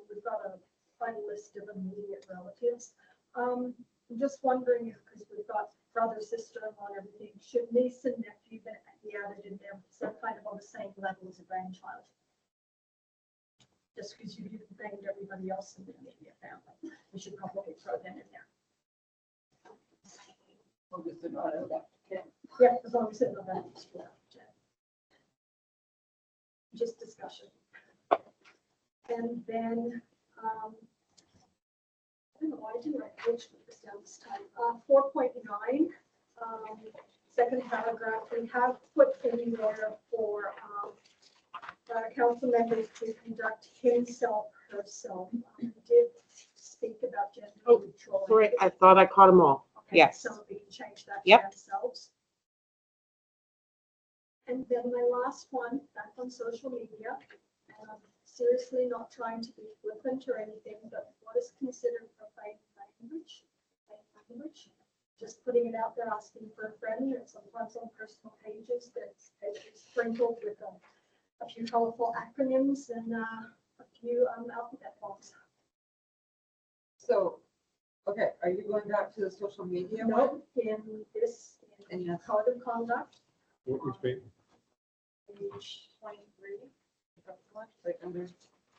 We've got a fine list of immediate relatives. I'm just wondering if, because we've got brother, sister-in-law and everything, should niece and nephew be added in there, so kind of on the same level as a grandchild? Just because you named everybody else in the immediate family, we should probably throw them in there. Well, this is not a- Yeah, as long as it's not that. Just discussion. And then, I don't know why I didn't write which one was down this time. 4.9, second paragraph, we have put in there for council members to conduct himself, herself. We did speak about gender Oh, neutral. Sorry, I thought I caught them all. Okay, Yes. So we can change that to Yep. themselves. And then my last one, back on social media, and I'm seriously not trying to be flippant or anything, but what is considered profane language? Profane language? Just putting it out there, asking for a friend, and sometimes on personal pages that's sprinkled with a few colorful acronyms and a few alphabet bombs. So, okay, are you going back to the social media one? No, in this, in And yes. code of conduct, Which page? Page 23. Like under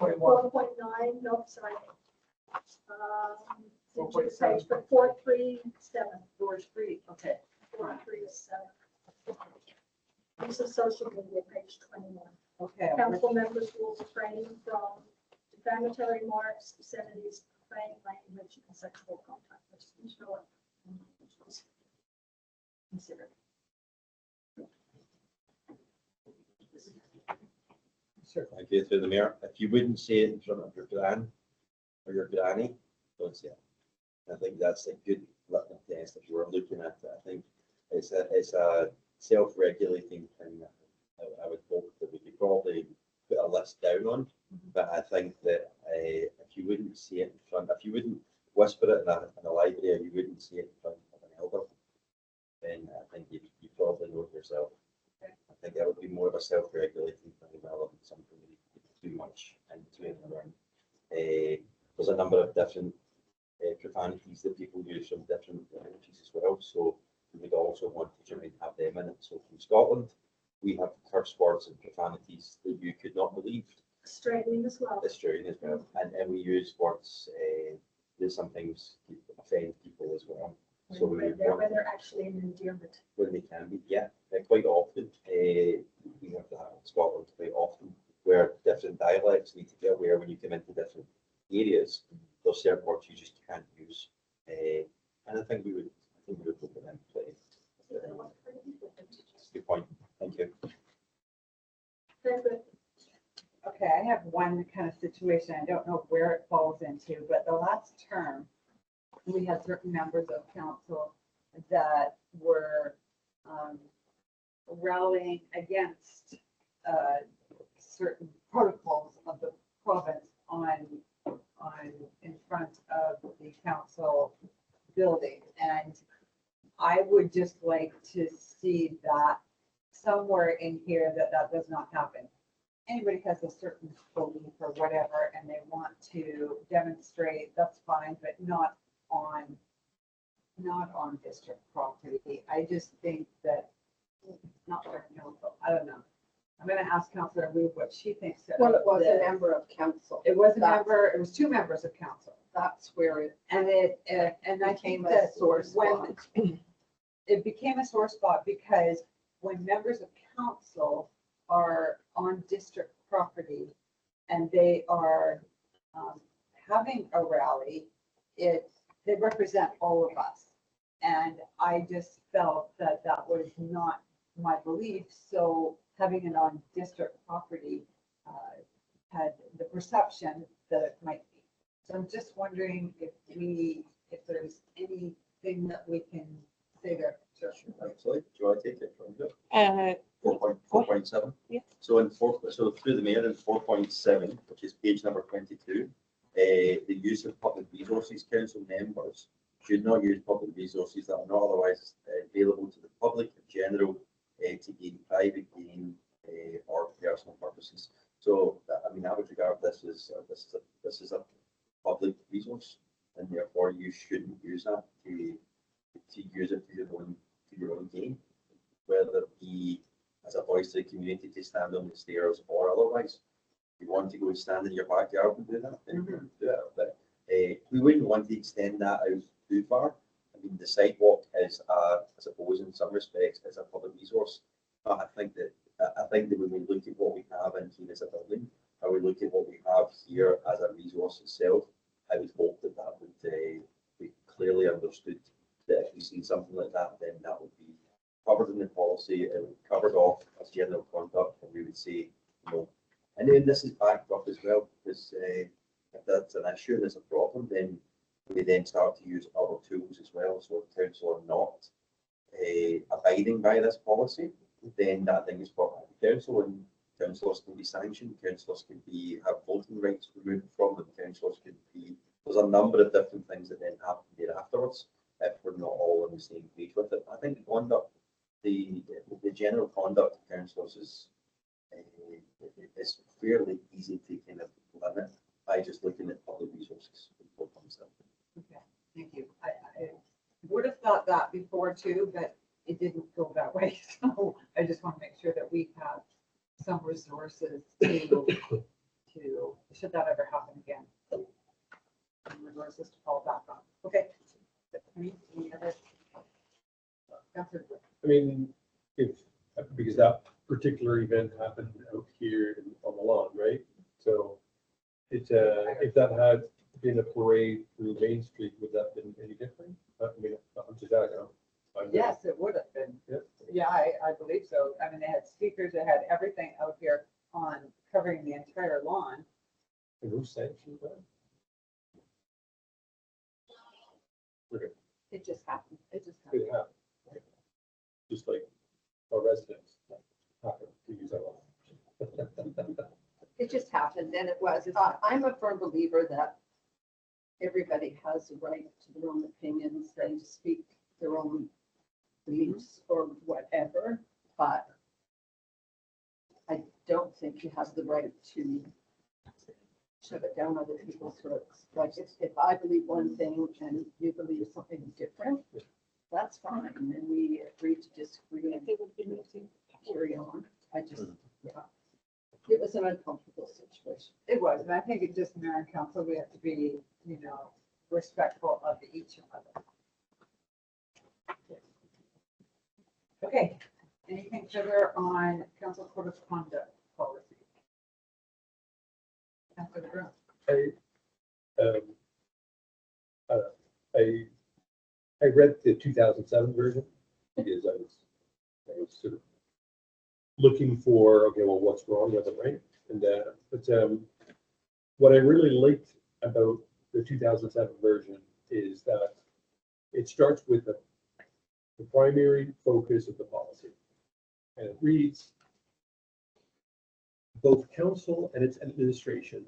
4.9, no, sorry. It's a page, but 437, George Street, okay. 437. This is social media, page 21. Okay. Council members will refrain from defamatory marks, obscenities, profane language, and sexual contact. Which is what considered. Thank you through the mayor. If you wouldn't say it in front of your gran or your granny, don't say it. I think that's a good litmus test if we're looking at it. I think it's a self-regulating thing that I would hope that we could probably put a list down on. But I think that if you wouldn't see it in front, if you wouldn't whisper it in a library, or you wouldn't see it in front of an elder, then I think you probably know it yourself. I think that would be more of a self-regulating thing rather than something that you put too much into it. There's a number of different profanities that people use from different countries as well, so we would also want to try and have them in it. So from Scotland, we have curse words and profanities that you could not believe. Australian as well. Australian as well, and we use words that sometimes offend people as well. So we would want, When they're actually an endearment. when they can be, yeah, quite often, we have to have in Scotland quite often, where different dialects need to be aware when you come into different areas. There's certain words you just can't use. And I think we would put them in place. That's a good point. Thank you. Very good. Okay, I have one kind of situation. I don't know where it falls into, but the last term, we had certain members of council that were rallying against certain protocols of the province on in front of the council building. And I would just like to see that somewhere in here that does not happen. Anybody has a certain belief or whatever, and they want to demonstrate, that's fine, but not on district property. I just think that, not for council, I don't know. I'm gonna ask Councillor Wu what she thinks. of Well, it was a this. member of council. It was a That's- member, it was two members of council. That's where it And and I became think a that sore when spot. it became a sore spot because when members of council are on district property and they are having a rally, they represent all of us. And I just felt that was not my belief. So having it on district property had the perception that it might be. So I'm just wondering if there's anything that we can say there. Sure. Absolutely. Do you want to take it from here? 4.7. Yeah. So so through the mayor in 4.7, which is page number 22, the use of public resources, council members should not use public resources that are not otherwise available to the public in general to gain private gain or personal purposes. So, I mean, I would regard this as this is a public resource, and therefore you shouldn't use that to use it for your own gain, whether it be as a voice to the community to stand on the stairs or otherwise. If you want to go and stand in your backyard and do that, then you can do it. But we wouldn't want to extend that out too far. I mean, the sidewalk is, I suppose, in some respects, is a public resource. But I think that when we look at what we have in here as a building, and we look at what we have here as a resource itself, I would hope that would be clearly understood. That if we see something like that, then that would be covered in the policy. It would be covered off as general conduct, and we would say, and then this is backed up as well, because if that's an issue and it's a problem, then we then start to use other tools as well. So if council are not abiding by this policy, then that thing is brought back to council, and councillors can be sanctioned, councillors can have voting rights removed from them, councillors can be, there's a number of different things that then happen there afterwards if we're not all on the same page with it. I think the conduct, the general conduct of councillors is fairly easy to kind of limit by just looking at public resources. Okay, thank you. I would have thought that before too, but it didn't go that way. So I just want to make sure that we have some resources to should that ever happen again. Some resources to fall back on. Okay. Any other? Councillor Wood. I mean, because that particular event happened out here on the lawn, right? So if that had been a parade through Main Street, would that have been any different? I mean, I'm just asking. Yes, it would have been. Yeah. Yeah, I believe so. I mean, they had speakers, they had everything out here on covering the entire lawn. And who sanctioned that? Okay, It just happened. It just happened. it happened. Okay. Just like our residents happen to use our lawn. It just happened, and it was, I'm a firm believer that everybody has the right to their own opinions and to speak their own beliefs or whatever, but I don't think you have the right to shove it down other people's throats. Like, if I believe one thing and you believe something different, that's fine, and we agree to disagree and They would be missing. carry on. I just, yeah. It was an uncomfortable situation. It was, and I think it just, mayor and council, we have to be, respectful of each other. Okay, anything further on council code of conduct policy? Councilor Grant. I, I read the 2007 version because I was sort of looking for, okay, well, what's wrong with it, right? And but what I really liked about the 2007 version is that it starts with the primary focus of the policy. And it reads, both council and its administration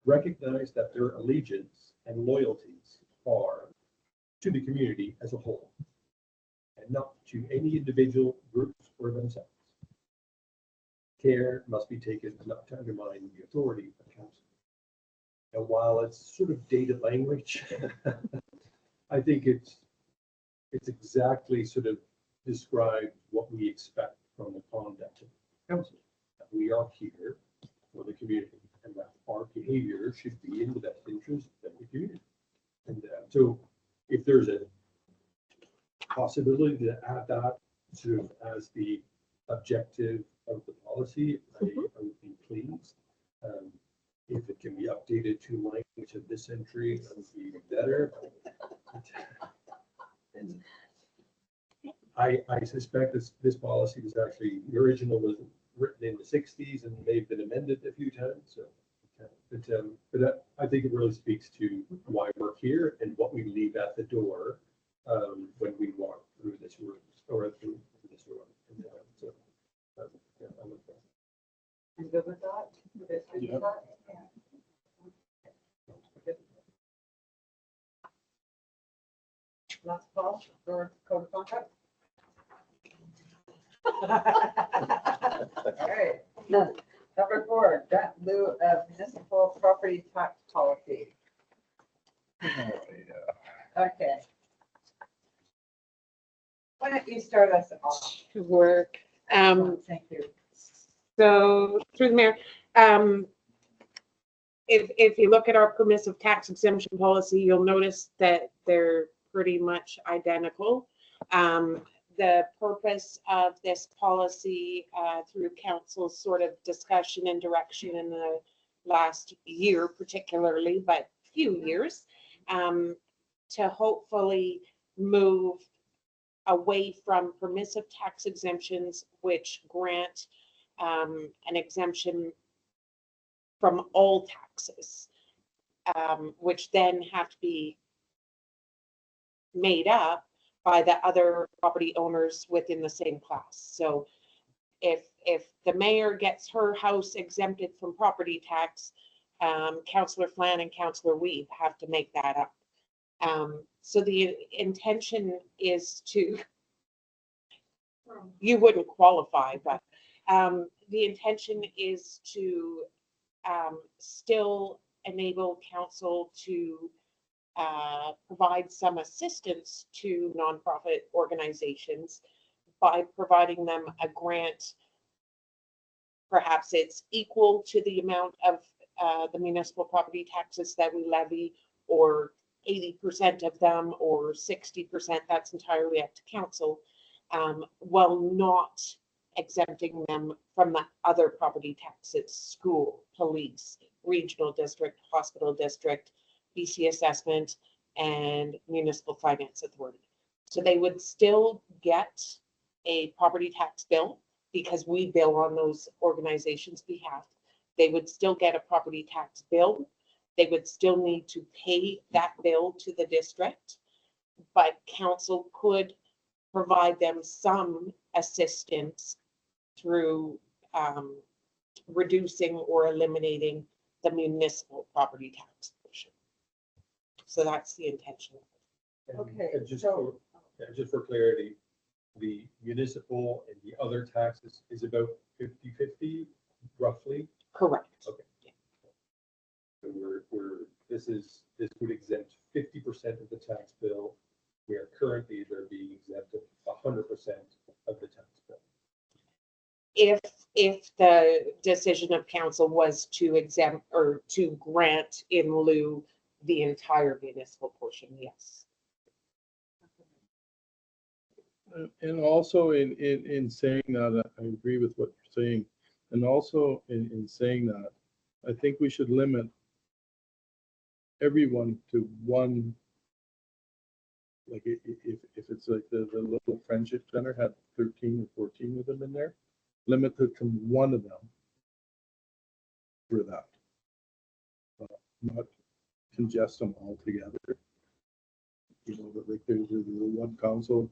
recognize that their allegiance and loyalties are to the community as a whole, and not to any individual groups or themselves. Care must be taken not to undermine the authority of council. And while it's sort of dated language, I think it's exactly sort of described what we expect from the conduct of council. That we are here for the community, and that our behavior should be in the best interest of the community. And so if there's a possibility to add that sort of as the objective of the policy, I would be pleased. If it can be updated to language of this century, that would be better. And I suspect this policy was actually, the original was written in the 60s and they've been amended a few times. So, but that, I think it really speaks to why we're here and what we leave at the door when we walk through this room or through this door. And, so, yeah, I like that. I'm good with that. You guys good with Yeah. that? Last call for code of conduct. All right. Number 4, grant in lieu of municipal property tax policy. Okay. Why don't you start us off? To work. Thank you. So through the mayor, if you look at our permissive tax exemption policy, you'll notice that they're pretty much identical. The purpose of this policy through council's sort of discussion and direction in the last year particularly, but few years, to hopefully move away from permissive tax exemptions, which grant an exemption from all taxes, which then have to be made up by the other property owners within the same class. So if the mayor gets her house exempted from property tax, Councillor Flan and Councillor Weeb have to make that up. So the intention is to, you wouldn't qualify, but the intention is to still enable council to provide some assistance to nonprofit organizations by providing them a grant. Perhaps it's equal to the amount of the municipal property taxes that we levy, or 80% of them, or 60%. That's entirely up to council, while not exempting them from the other property taxes: school, police, regional district, hospital district, BC assessment, and municipal finance authority. So they would still get a property tax bill because we bill on those organizations' behalf. They would still get a property tax bill. They would still need to pay that bill to the district, but council could provide them some assistance through reducing or eliminating the municipal property tax portion. So that's the intention. Okay, And just so- just for clarity, the municipal and the other taxes is about 50-50 roughly. Correct. Okay. So this would exempt 50% of the tax bill, where currently they're being exempted 100% of the tax bill. If the decision of council was to exempt or to grant in lieu the entire municipal portion, yes. And also in saying that, I agree with what you're saying. And also in saying that, I think we should limit everyone to one. Like if it's like the little friendship center had 13 or 14 of them in there, limit it to one of them for that. Not congest them all together. You know, but like there's the one council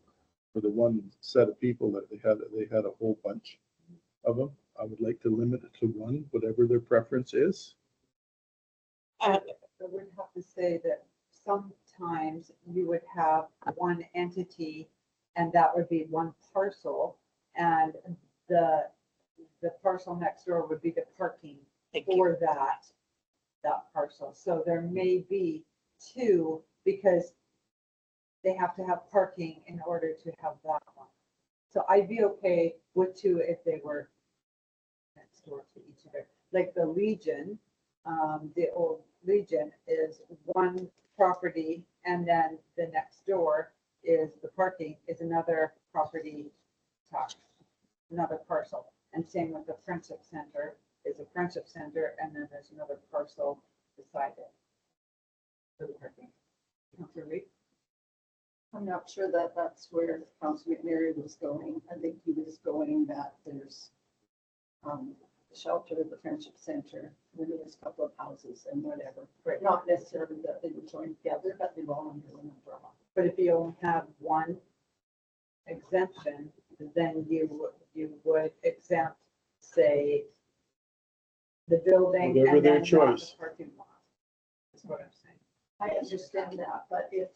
for the one set of people that they had a whole bunch of them. I would like to limit it to one, whatever their preference is. Uh, I would have to say that sometimes you would have one entity and that would be one parcel. And the parcel next door would be the parking Thank you. for that parcel. So there may be two because they have to have parking in order to have that one. So I'd be okay with two if they were next door to each other. Like the Legion, the old Legion is one property and then the next door is the parking is another property tax, another parcel. And same with the Friendship Center is a Friendship Center and then there's another parcel beside it. For the parking. Councilor Reed? I'm not sure that that's where Councilor McNary was going. I think he was going that there's the shelter, the Friendship Center, and there's a couple of houses and whatever. Right. Not necessarily that they were joined together, but they were all under one umbrella. But if you only have one exemption, then you would exempt, say, the building Whatever and their then not the choice. parking lot. That's what I'm saying. I understand that, but if,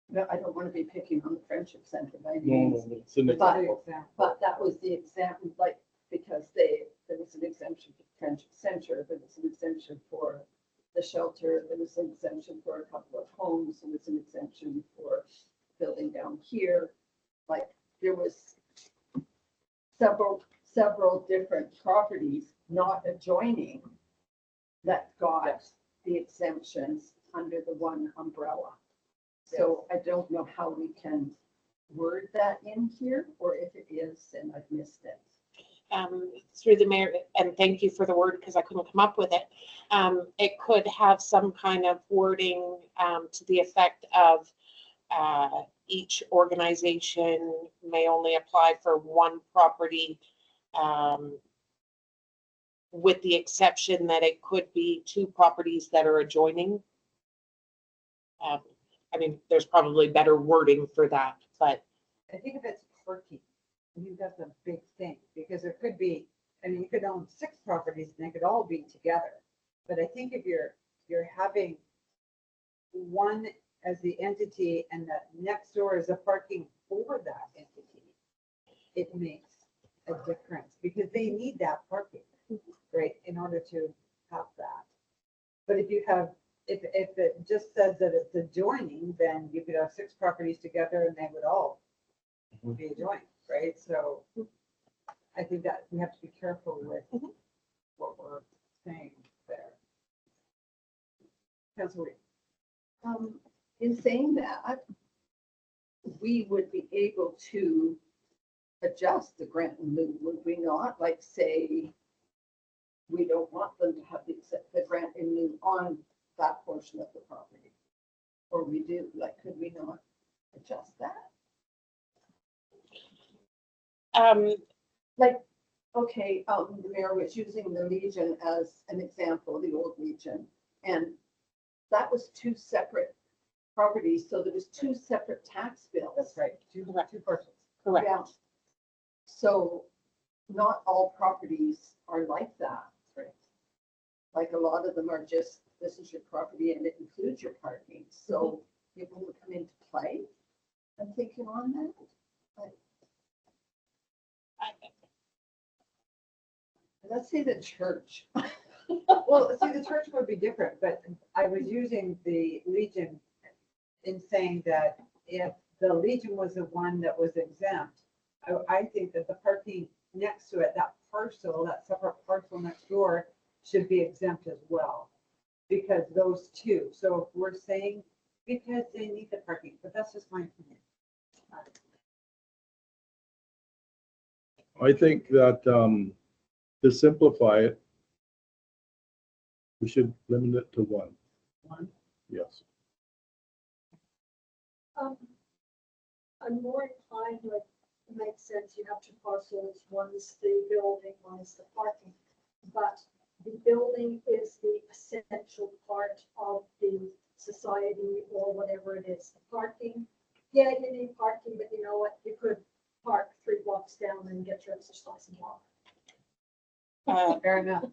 no, I don't want to be picking on the Friendship Center by any No, means. no, it's an But- example. Example. But that was the example, like, because there was an exemption for Friendship Center, there was an exemption for the shelter, there was an exemption for a couple of homes, there was an exemption for building down here. Like, there was several different properties not adjoining that got the exemptions under the one umbrella. So I don't know how we can word that in here, or if it is, and I've missed it. Through the mayor, and thank you for the word because I couldn't come up with it. It could have some kind of wording to the effect of each organization may only apply for one property, with the exception that it could be two properties that are adjoining. I mean, there's probably better wording for that, but I think if it's parking, I think that's a big thing, because there could be, I mean, you could own 6 properties and they could all be together. But I think if you're having one as the entity and that next door is a parking for that entity, it makes a difference because they need that parking, right, in order to have that. But if you have, if it just says that it's adjoining, then you could have 6 properties together and they would all be adjoined, right? So I think that we have to be careful with what we're saying there. Councilor Reed? In saying that, we would be able to adjust the grant in lieu, would we not? Like, say, we don't want them to have the grant in lieu on that portion of the property. Or we do, like, could we not adjust that? Like, okay, the mayor was using the Legion as an example, the old Legion, and that was 2 separate properties, so there was 2 separate tax bills. That's right, two parcels. correct. Yeah. So not all properties are like that. Right. Like a lot of them are just, this is your property and it includes your parking, so it wouldn't come into play. I'm thinking on that. Let's say the church. Well, see, the church would be different, but I was using the Legion in saying that if the Legion was the one that was exempt, I think that the parking next to it, that parcel, that separate parcel next door should be exempt as well. Because those two, so if we're saying, because they need the parking, but that's just my opinion. I think that to simplify it, We should limit it to one. One. Yes. I'm more inclined, like, it makes sense, you have two parcels, one's the building, one is the parking. But the building is the essential part of the society or whatever it is. The parking, yeah, you need parking, but you know what, you could park 3 blocks down and get your exercise and walk. Fair enough.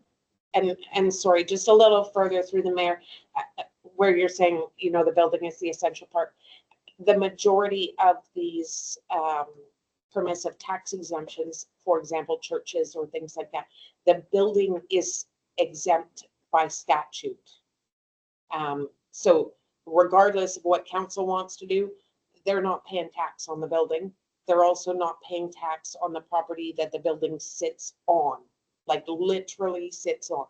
And sorry, just a little further through the mayor, where you're saying, you know, the building is the essential part. The majority of these permissive tax exemptions, for example, churches or things like that, the building is exempt by statute. So regardless of what council wants to do, they're not paying tax on the building. They're also not paying tax on the property that the building sits on, like literally sits on.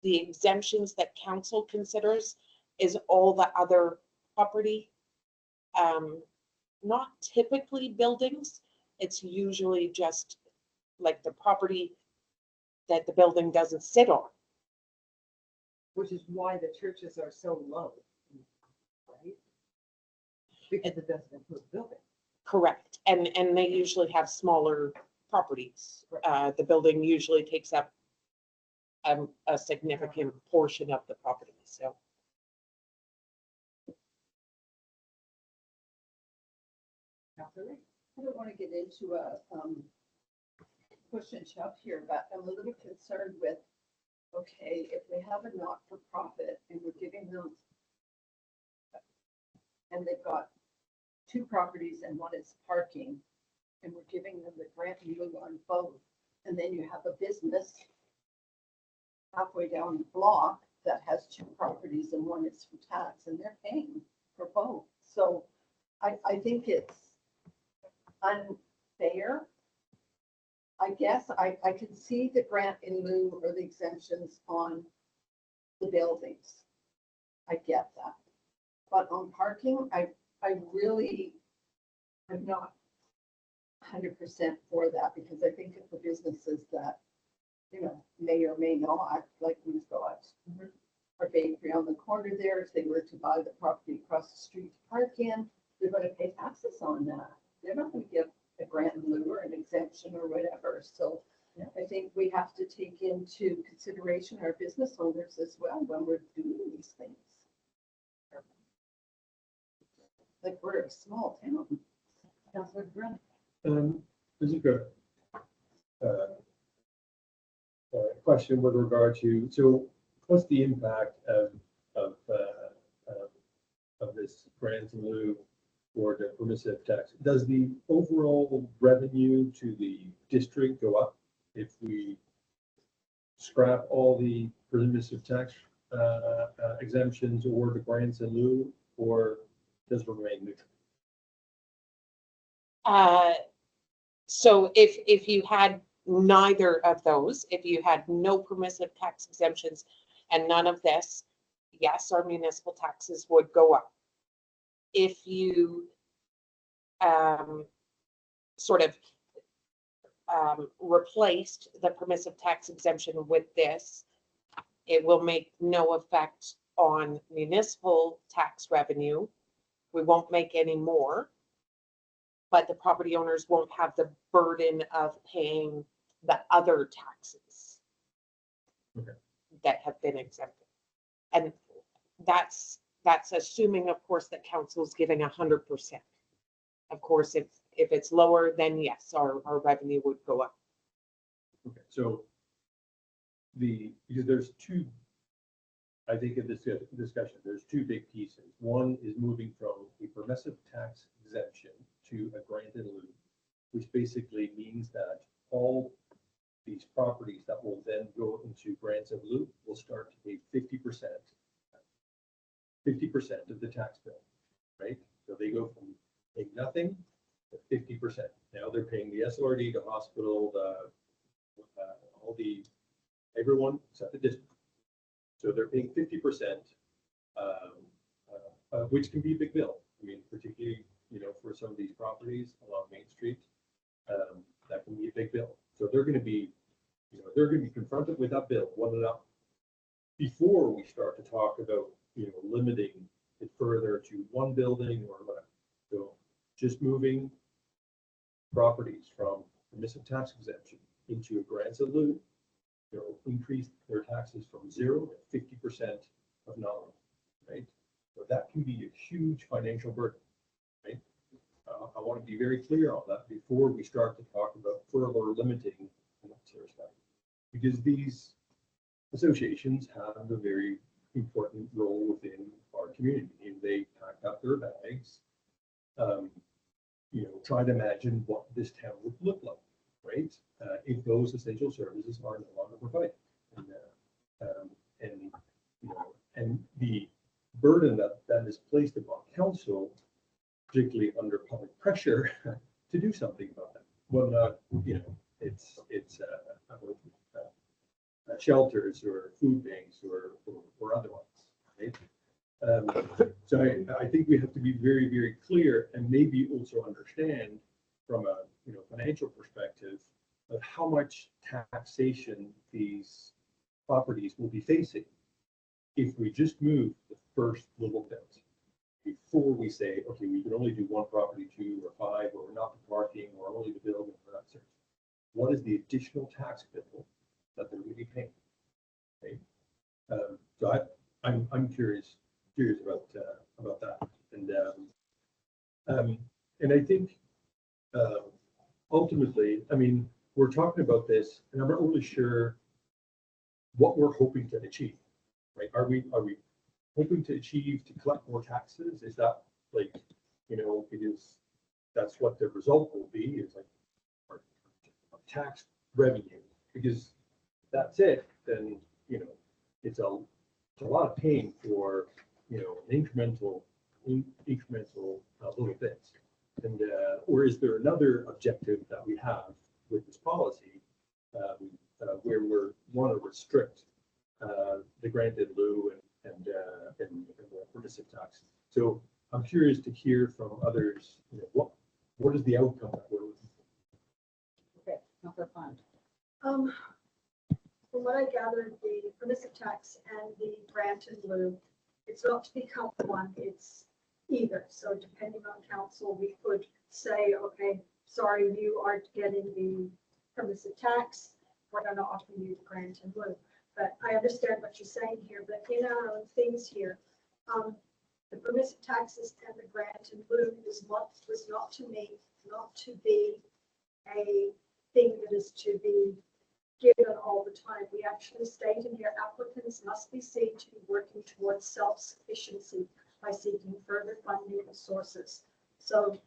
The exemptions that council considers is all the other property. Not typically buildings, it's usually just like the property that the building doesn't sit on. Which is why the churches are so low, right? Because it doesn't include building. Correct. And they usually have smaller properties. The building usually takes up a significant portion of the property, so. Councilor? I don't want to get into a push and shove here, but I'm a little concerned with, okay, if we have a not-for-profit and we're giving them, and they've got 2 properties and one is parking, and we're giving them the grant in lieu on both, and then you have a business halfway down the block that has 2 properties and one is for tax, and they're paying for both. So I think it's unfair. I guess I can see the grant in lieu or the exemptions on the buildings. I get that. But on parking, I really am not 100% for that, because I think if the businesses that, you know, may or may not, like we've got our bakery on the corner there, if they were to buy the property across the street to park in, they're going to pay taxes on that. They're not going to give a grant in lieu or an exemption or whatever. So I think we have to take into consideration our business owners as well when we're doing these things. Like, we're a small town. Councilor Grant? This is good. Question with regard to, so what's the impact of this grant in lieu or the permissive tax? Does the overall revenue to the district go up if we scrap all the permissive tax exemptions or the grants in lieu, or does it remain neutral? So if you had neither of those, if you had no permissive tax exemptions and none of this, yes, our municipal taxes would go up. If you sort of replaced the permissive tax exemption with this, it will make no effect on municipal tax revenue. We won't make any more, but the property owners won't have the burden of paying the other taxes that have been exempted. And that's assuming, of course, that council is giving 100%. Of course, if it's lower, then yes, our revenue would go up. Okay, so because there's 2, I think in this discussion, there's 2 big pieces. One is moving from a permissive tax exemption to a grant in lieu, which basically means that all these properties that will then go into grants in lieu will start to pay 50% of the tax bill, right? So they go from paying nothing to 50%. Now they're paying the SLRD, the hospital, everyone except the district. So they're paying 50%, which can be a big bill. I mean, particularly, you know, for some of these properties along Main Street, that can be a big bill. So they're going to be, you know, they're going to be confronted with that bill. What before we start to talk about, limiting it further to one building or whatever. So just moving properties from permissive tax exemption into a grants in lieu, increase their taxes from 0 to 50% of nominal, right? So that can be a huge financial burden, right? I want to be very clear on that before we start to talk about further limiting unnecessary stuff. Because these associations have a very important role within our community. And they pack up their bags, try to imagine what this town would look like, right? If those essential services are no longer provided. And the burden that is placed upon council, particularly under public pressure, to do something about that. Well, not, it's shelters or food banks or otherwise, right? So I think we have to be very, very clear and maybe also understand from a financial perspective of how much taxation these properties will be facing if we just move the first little bit before we say, okay, we can only do 1 property, 2 or 5, or not the parking, or only the building for that service. What is the additional tax bill that they're really paying? Okay. So I'm curious about that, and I think ultimately, I mean, we're talking about this, and I'm not really sure what we're hoping to achieve, right? Are we hoping to achieve to collect more taxes? Is that like, that's what the result will be, is like our tax revenue, because that's it, then, it's a lot of pain for, incremental little bits. And, or is there another objective that we have with this policy, where we want to restrict the grant in lieu and the permissive tax? So I'm curious to hear from others, what is the outcome that we're looking for? Okay, Councilor Fund. From what I gathered, the permissive tax and the grant in lieu, it's not to become one, it's either. So depending on council, we could say, okay, sorry, you aren't getting the permissive tax, we're going to offer you the grant in lieu. But I understand what you're saying here, but in our own things here, the permissive taxes and the grant in lieu was not to be a thing that is to be given all the time. We actually state in here, applicants must be seen to be working towards self-sufficiency by seeking further funding sources. So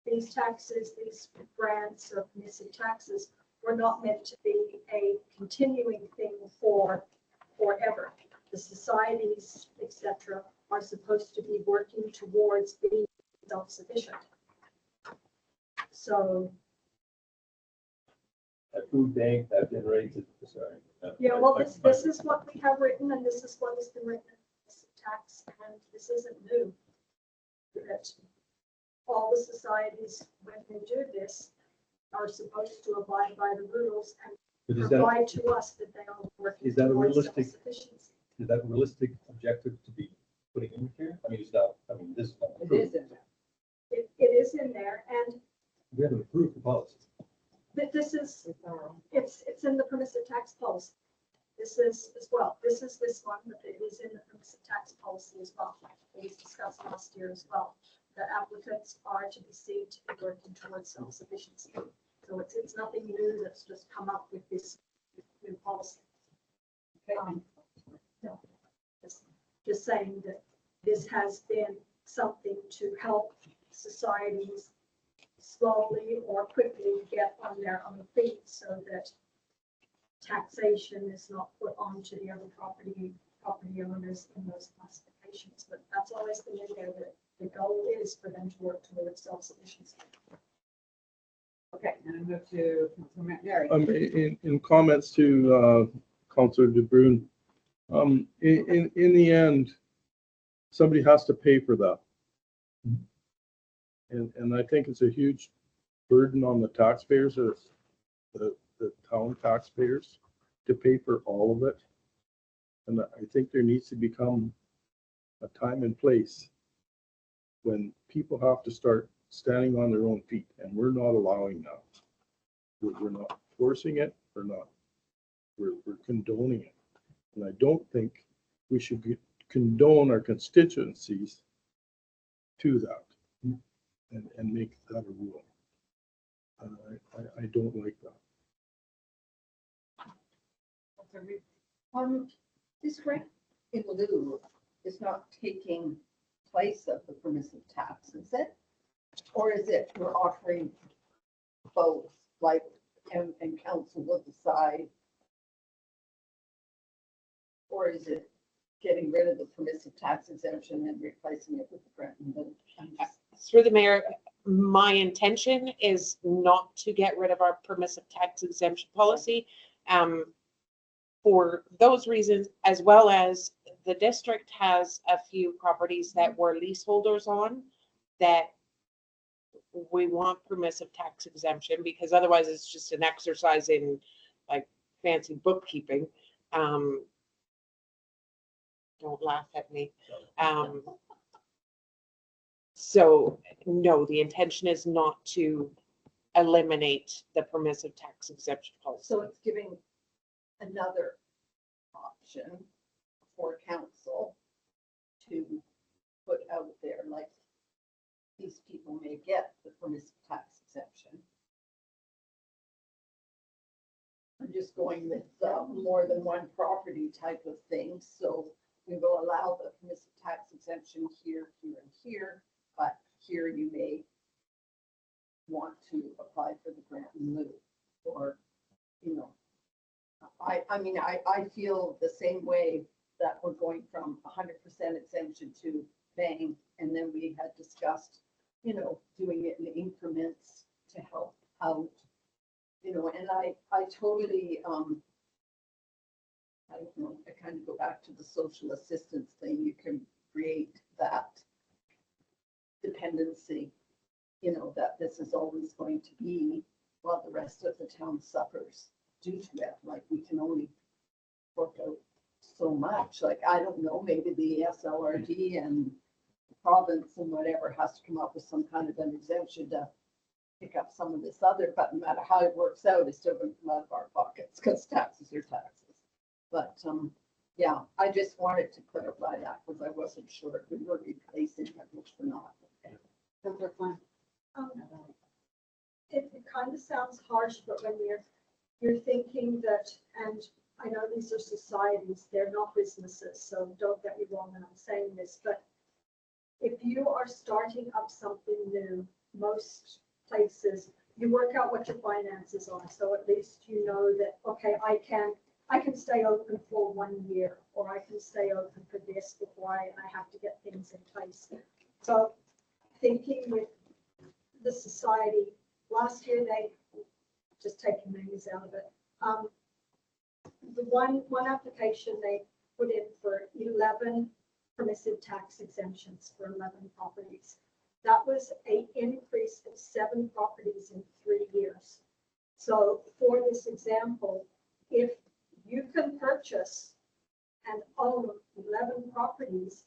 these taxes, these grants or permissive taxes were not meant to be a continuing thing for forever. The societies, etc., are supposed to be working towards being self-sufficient. So A food bank that generates, sorry. yeah, well, this is what we have written, and this is what has been written in this tax, and this isn't new. That all the societies, when they do this, are supposed to abide by the rules But and is that, provide to us that they are working is that a towards realistic- self-sufficiency. is that a realistic objective to be putting in here? I mean, is that, this is not It approved. is in there. It is in there, and We haven't approved the policy. this is, It's our own. it's in the permissive tax policy. This is as well. This is this one, but it is in the permissive tax policy as well. It was discussed last year as well. That applicants are to be seen to be working towards self-sufficiency. So it's nothing new that's just come up with this new policy. No, just saying that this has been something to help societies slowly or quickly get on their own feet so that taxation is not put onto the other property owners in those classifications. But that's always been in there, that the goal is for them to work towards self-sufficiency. Okay, and I move to Councilor McNary. In comments to Councillor DeBrun, in the end, somebody has to pay for that. And I think it's a huge burden on the taxpayers, the town taxpayers, to pay for all of it. And I think there needs to become a time and place when people have to start standing on their own feet, and we're not allowing that. We're not forcing it, we're condoning it. And I don't think we should condone our constituencies to that and make that a rule. I don't like that. This rent in lieu is not taking place of the permissive tax, is it? Or is it we're offering both, like, and council will decide? Or is it getting rid of the permissive tax exemption and replacing it with the grant in lieu? I'm just- Through the mayor, my intention is not to get rid of our permissive tax exemption policy. For those reasons, as well as the district has a few properties that we're leaseholders on that we want permissive tax exemption, because otherwise it's just an exercise in like fancy bookkeeping. Don't laugh at me. So no, the intention is not to eliminate the permissive tax exemption policy. So it's giving another option for council to put out there, like, these people may get the permissive tax exemption. I'm just going with more than one property type of thing, so we will allow the permissive tax exemption here, here, and here, but here you may want to apply for the grant in lieu, or, you know, I mean, I feel the same way that we're going from 100% exemption to bang, and then we had discussed, you know, doing it in increments to help out, you know, and I totally, I don't know, I kind of go back to the social assistance thing. You can create that dependency, you know, that this is always going to be while the rest of the town suffers due to it. Like, we can only work out so much. Like, I don't know, maybe the SLRD and the province and whatever has to come up with some kind of an exemption to pick up some of this other, but no matter how it works out, it's still going to come out of our pockets because taxes are taxes. But yeah, I just wanted to clarify that because I wasn't sure if we were replacing it, which we're not. Councillor Flynn. It kind of sounds harsh, but when you're thinking that, and I know these are societies, they're not businesses, so don't get me wrong when I'm saying this, but if you are starting up something new, most places, you work out what your finances are, so at least you know that, okay, I can stay open for 1 year, or I can stay open for this before I have to get things in place. So thinking with the society, last year they, just taking names out of it, the one application they put in for 11 permissive tax exemptions for 11 properties. That was an increase of 7 properties in 3 years. So for this example, if you can purchase and own 11 properties,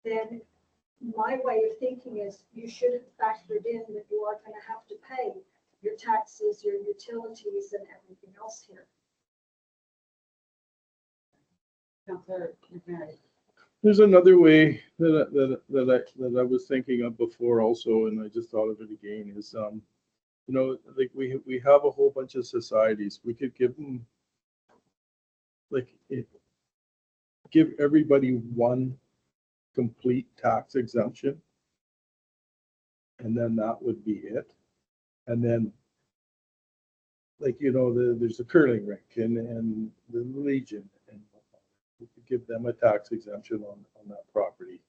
then my way of thinking is you should have factored in that you are going to have to pay your taxes, your utilities, and everything else here. Councillor McMurray. There's another way that I was thinking of before also, and I just thought of it again, is, you know, like we have a whole bunch of societies. We could give them, like, give everybody one complete tax exemption. And then that would be it. And then, like, you know, there's the curling rink and the Legion, and we could give them a tax exemption on that property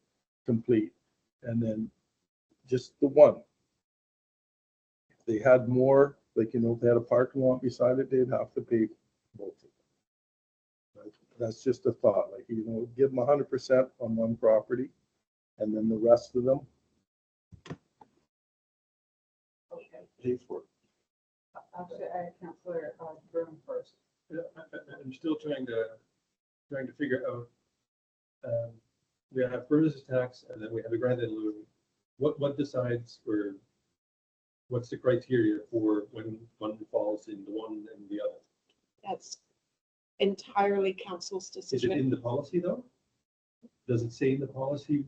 complete. And then just the one. If they had more, like, you know, if they had a parking lot beside it, they'd have to pay both of them. That's just a thought, like, you know, give them 100% on one property, and then the rest of them pay for it. Actually, Councillor Broom first. Yeah, I'm still trying to trying to figure out, we have premises tax and then we have a grant in lieu. What decides or what's the criteria for when one falls in the one and the other? That's entirely council's Is it decision. in the policy though? Does it say in the policy,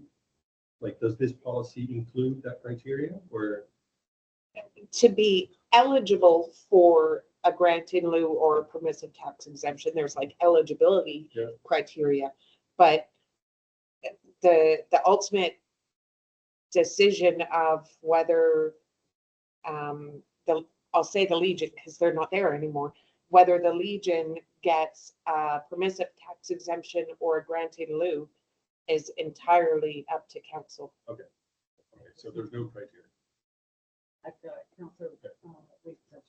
like, does this policy include that criteria or? To be eligible for a grant in lieu or a permissive tax exemption, there's like eligibility Yeah. criteria. But the ultimate decision of whether I'll say the Legion, because they're not there anymore, whether the Legion gets a permissive tax exemption or a grant in lieu is entirely up to council. Okay, so there's no criteria. I feel like Councilor, Lisa.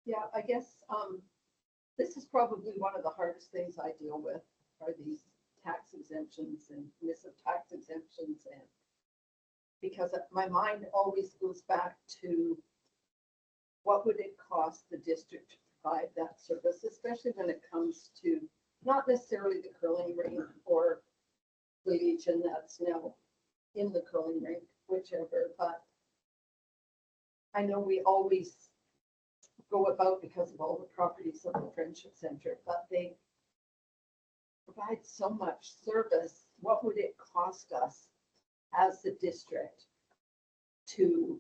Yeah, I guess, this is probably one of the hardest things I deal with are these tax exemptions and permissive tax exemptions and because my mind always goes back to what would it cost the district to provide that service, especially when it comes to not necessarily the curling rink or the Legion that's now in the curling rink, whichever, but I know we always go about because of all the properties of the Friendship Center, but they provide so much service. What would it cost us as the district to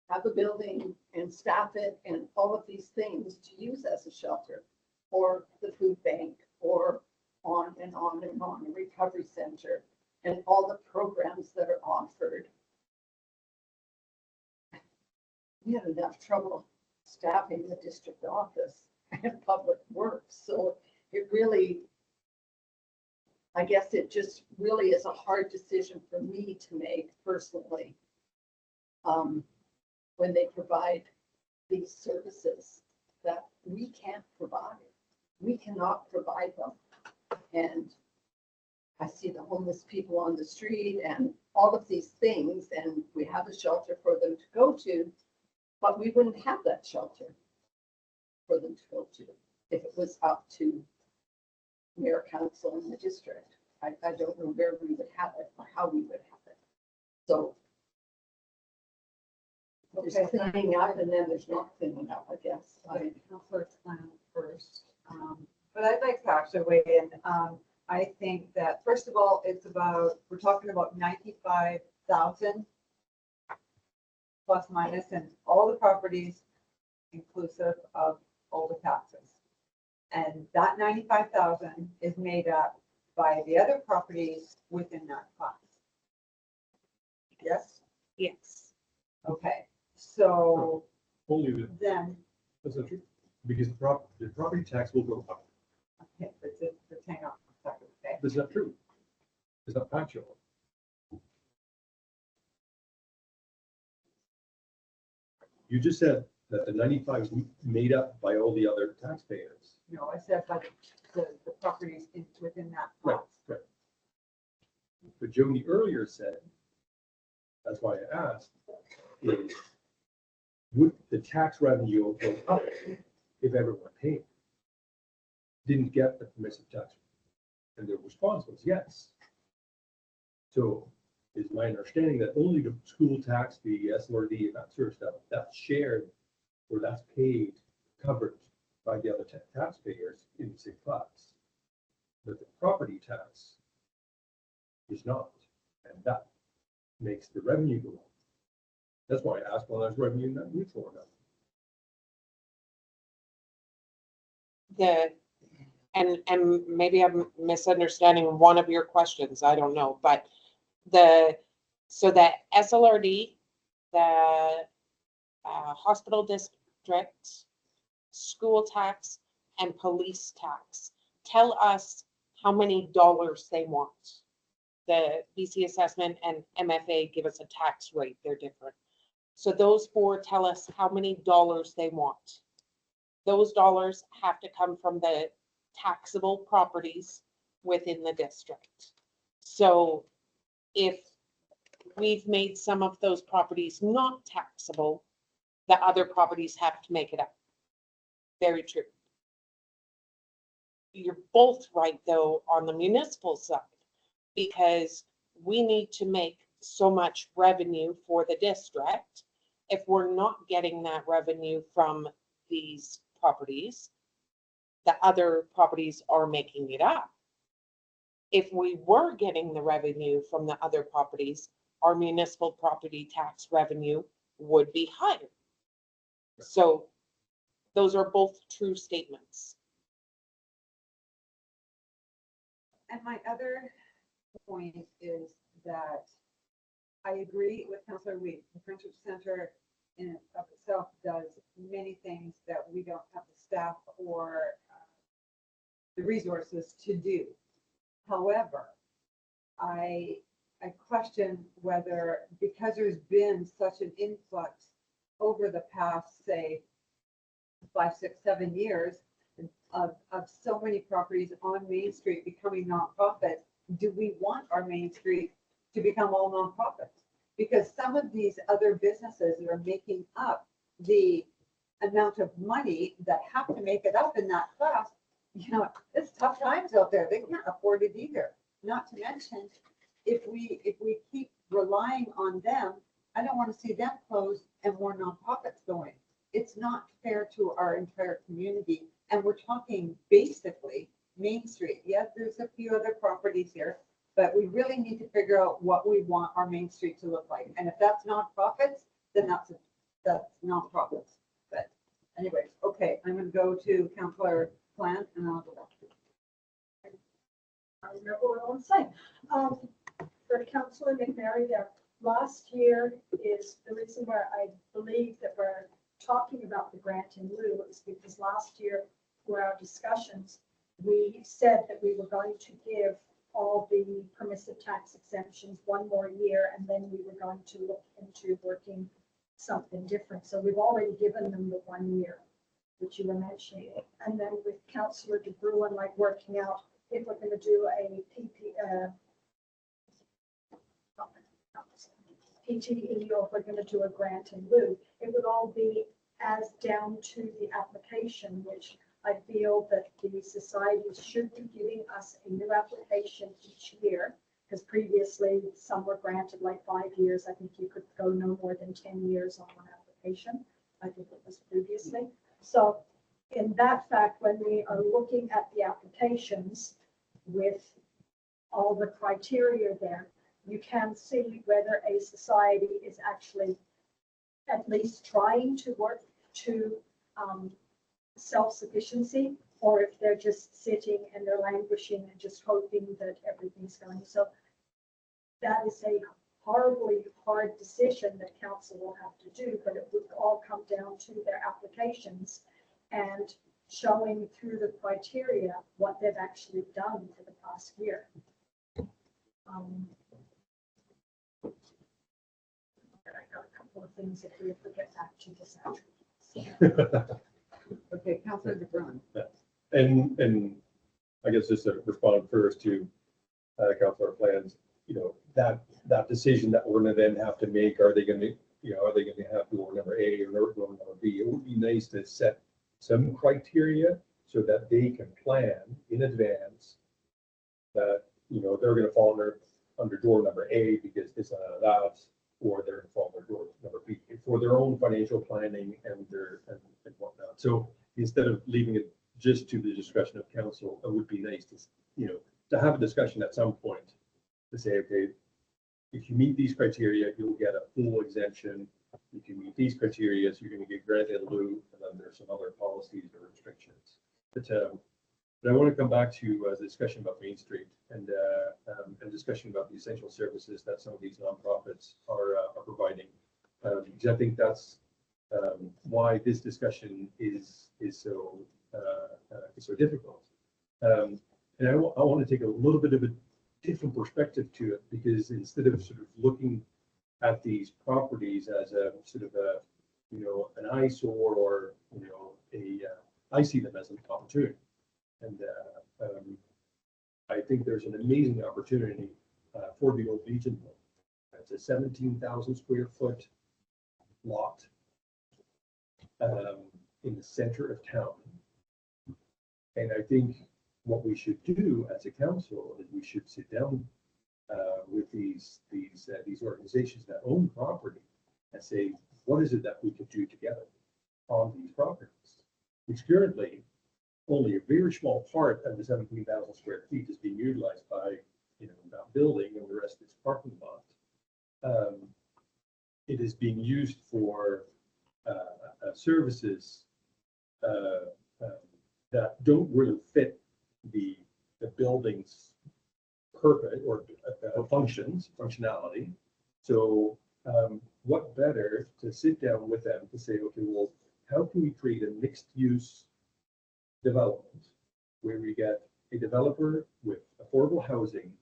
have a building and staff it and all of these things to use as a shelter or the food bank or on and on and on, a recovery center and all the programs that are offered? We had enough trouble staffing the district office and public works. So it really, I guess it just really is a hard decision for me to make personally. When they provide these services that we can't provide, we cannot provide them. And I see the homeless people on the street and all of these things, and we have a shelter for them to go to, but we wouldn't have that shelter for them to go to if it was up to mayor, council, and the district. I don't know where we would have it or how we would have it. So there's Okay. cleaning up and then there's not cleaning up, I guess. Councilor Clown first. But I'd like to actually weigh in. I think that, first of all, it's about, we're talking about 95,000 plus minus and all the properties inclusive of all the taxes. And that 95,000 is made up by the other properties within that class. Yes? Yes. Okay, so Only the, then, that's not true, because the property tax will go up. okay, but hang on a second, okay? That's not true. It's not factual. You just said that the 95 is made up by all the other taxpayers. No, I said by the properties within that Right, class. right. But Joni earlier said, that's why I asked, is would the tax revenue go up if everyone paid? Didn't get the permissive tax? And the response was yes. So is my understanding that only the school tax, the SLRD and that sort of stuff, that's shared or that's paid, covered by the other taxpayers in the same class. But the property tax is not, and that makes the revenue go up. That's why I asked, well, that's revenue not neutral or not. And maybe I'm misunderstanding one of your questions, I don't know, but so the SLRD, the hospital district, school tax, and police tax tell us how many dollars they want. The BC assessment and MFA give us a tax rate, they're different. So those four tell us how many dollars they want. Those dollars have to come from the taxable properties within the district. So if we've made some of those properties not taxable, the other properties have to make it up. Very true. you're both right though on the municipal side, because we need to make so much revenue for the district. If we're not getting that revenue from these properties, the other properties are making it up. If we were getting the revenue from the other properties, our municipal property tax revenue would be higher. So those are both true statements. And my other point is that I agree with Councillor Weed. The Friendship Center in and of itself does many things that we don't have the staff or the resources to do. However, I question whether, because there's been such an influx over the past, say, 5, 6, 7 years of so many properties on Main Street becoming nonprofits, do we want our Main Street to become all nonprofits? Because some of these other businesses that are making up the amount of money that have to make it up in that class, you know, it's tough times out there. They can't afford it either. Not to mention, if we keep relying on them, I don't want to see them close and more nonprofits going. It's not fair to our entire community. And we're talking basically Main Street. Yes, there's a few other properties here, but we really need to figure out what we want our Main Street to look like. And if that's nonprofits, then that's nonprofits. But anyways, okay, I'm going to go to Councillor Plant and I'll go back to you. I remember what I'm saying. For Councillor McNary there, last year is the reason where I believe that we're talking about the grant in lieu is because last year for our discussions, we said that we were going to give all the permissive tax exemptions one more year, and then we were going to look into working something different. So we've already given them the 1 year, which you were mentioning. And then with Councillor De Bruin, like working out if we're going to do a PTE or if we're going to do a grant in lieu, it would all be as down to the application, which I feel that the societies should be giving us a new application each year, because previously some were granted like 5 years. I think you could go no more than 10 years on one application. I think it was previously. So in that fact, when we are looking at the applications with all the criteria there, you can see whether a society is actually at least trying to work to self-sufficiency, or if they're just sitting and they're languishing and just hoping that everything's going. So that is a horribly hard decision that council will have to do, but it would all come down to their applications and showing through the criteria what they've actually done for the past year. I got a couple of things if we get back to this actually. Okay, Councillor De Bruin. And I guess just to respond first to Councillor Plans, you know, that decision that we're gonna then have to make, are they gonna have door number A or door number B? It would be nice to set some criteria so that they can plan in advance that, you know, they're gonna fall under door number A because this and that, or they're gonna fall under door number B for their own financial planning and whatnot. So instead of leaving it just to the discretion of council, it would be nice to, you know, to have a discussion at some point to say, okay, if you meet these criteria, you'll get a full exemption. If you meet these criteria, you're going to get granted in lieu, and then there's some other policies or restrictions. But I want to come back to the discussion about Main Street and discussion about the essential services that some of these nonprofits are providing. Because I think that's why this discussion is so difficult. And I want to take a little bit of a different perspective to it, because instead of sort of looking at these properties as a sort of a, you know, an eyesore or, you know, I see them as an opportunity. And I think there's an amazing opportunity for the old Legion. It's a 17,000 square foot lot in the center of town. And I think what we should do as a council is we should sit down with these organizations that own property and say, what is it that we could do together on these properties? Which currently, only a very small part of the 17,000 square feet is being utilized by, that building, and the rest is parking lot. It is being used for services that don't really fit the building's purpose or functionality. So what better to sit down with them to say, okay, well, how can we create a mixed use development where we get a developer with affordable housing,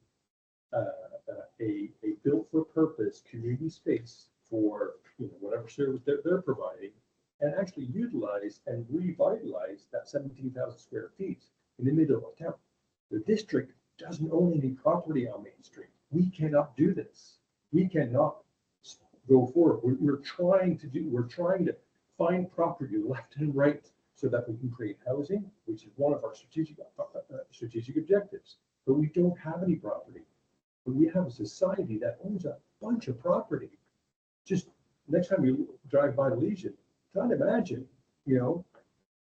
a built for purpose community space for whatever service they're providing, and actually utilize and revitalize that 17,000 square feet in the middle of town. The district doesn't own any property on Main Street. We cannot do this. We cannot go forward. We're trying to find property left and right so that we can create housing, which is one of our strategic objectives. But we don't have any property. But we have a society that owns a bunch of property. Just next time you drive by the Legion, try to imagine,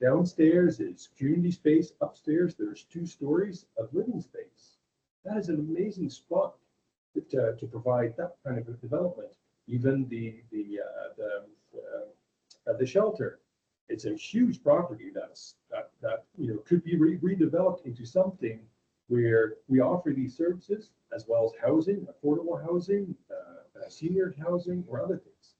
downstairs is community space, upstairs there's 2 stories of living space. That is an amazing spot to provide that kind of a development. Even the shelter, it's a huge property that could be redeveloped into something where we offer these services as well as housing, affordable housing, senior housing, or other things.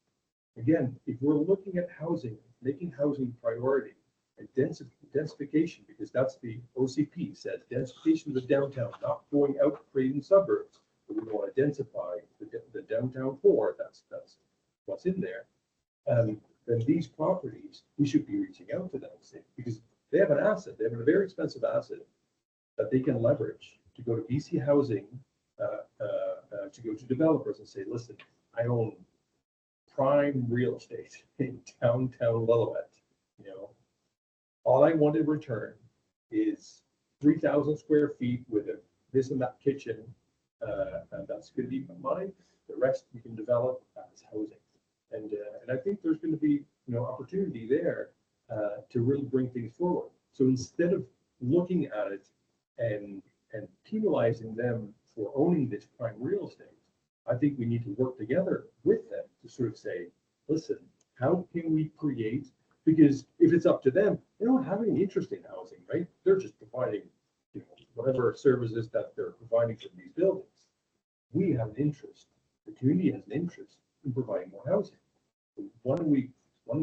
Again, if we're looking at housing, making housing priority, and densification, because that's the OCP says, densification of the downtown, not going out creating suburbs, but we want to densify the downtown core. That's what's in there. Then these properties, we should be reaching out to them because they have an asset. They have a very expensive asset that they can leverage to go to BC Housing, to go to developers and say, listen, I own prime real estate in downtown Lillooet. All I want in return is 3,000 square feet with this and that kitchen, and that's going to be mine. The rest we can develop as housing, and I think there's going to be opportunity there to really bring things forward. So instead of looking at it and penalizing them for owning this prime real estate, I think we need to work together with them to sort of say, listen, how can we create? Because if it's up to them, they don't have any interest in housing, right? They're just providing, whatever services that they're providing for these buildings. We have an interest. The community has an interest in providing more housing. So when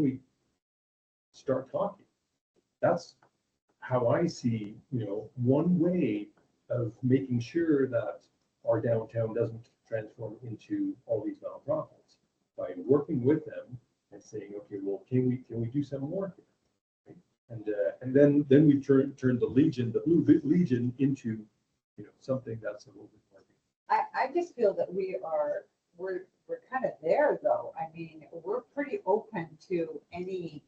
we start talking, that's how I see, one way of making sure that our downtown doesn't transform into all these nonprofits, by working with them and saying, okay, well, can we do some more here? Right? And then we turn the Legion, the Blue Legion, into something that's a little bit more. I just feel that we're kind of there though. I mean, we're pretty open to any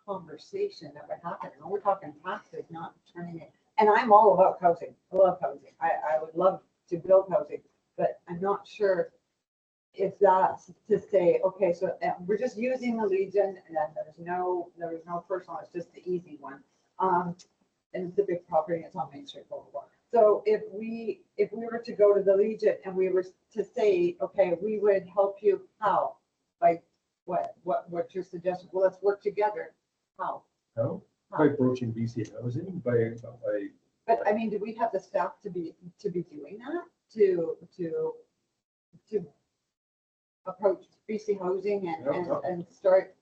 conversation that would happen. And we're talking taxes, not turning it. And I'm all about housing. I love housing. I would love to build housing, but I'm not sure if that's to say, okay, so we're just using the Legion and then there was no personal, it's just the easy one. And it's a big property, it's on Main Street Boulevard. So if we were to go to the Legion and we were to say, okay, we would help you, how? Like what your suggestion? Well, let's work together. How? How? By approaching BC Housing, by. But I mean, do we have the staff to be doing that? To approach BC Housing and start.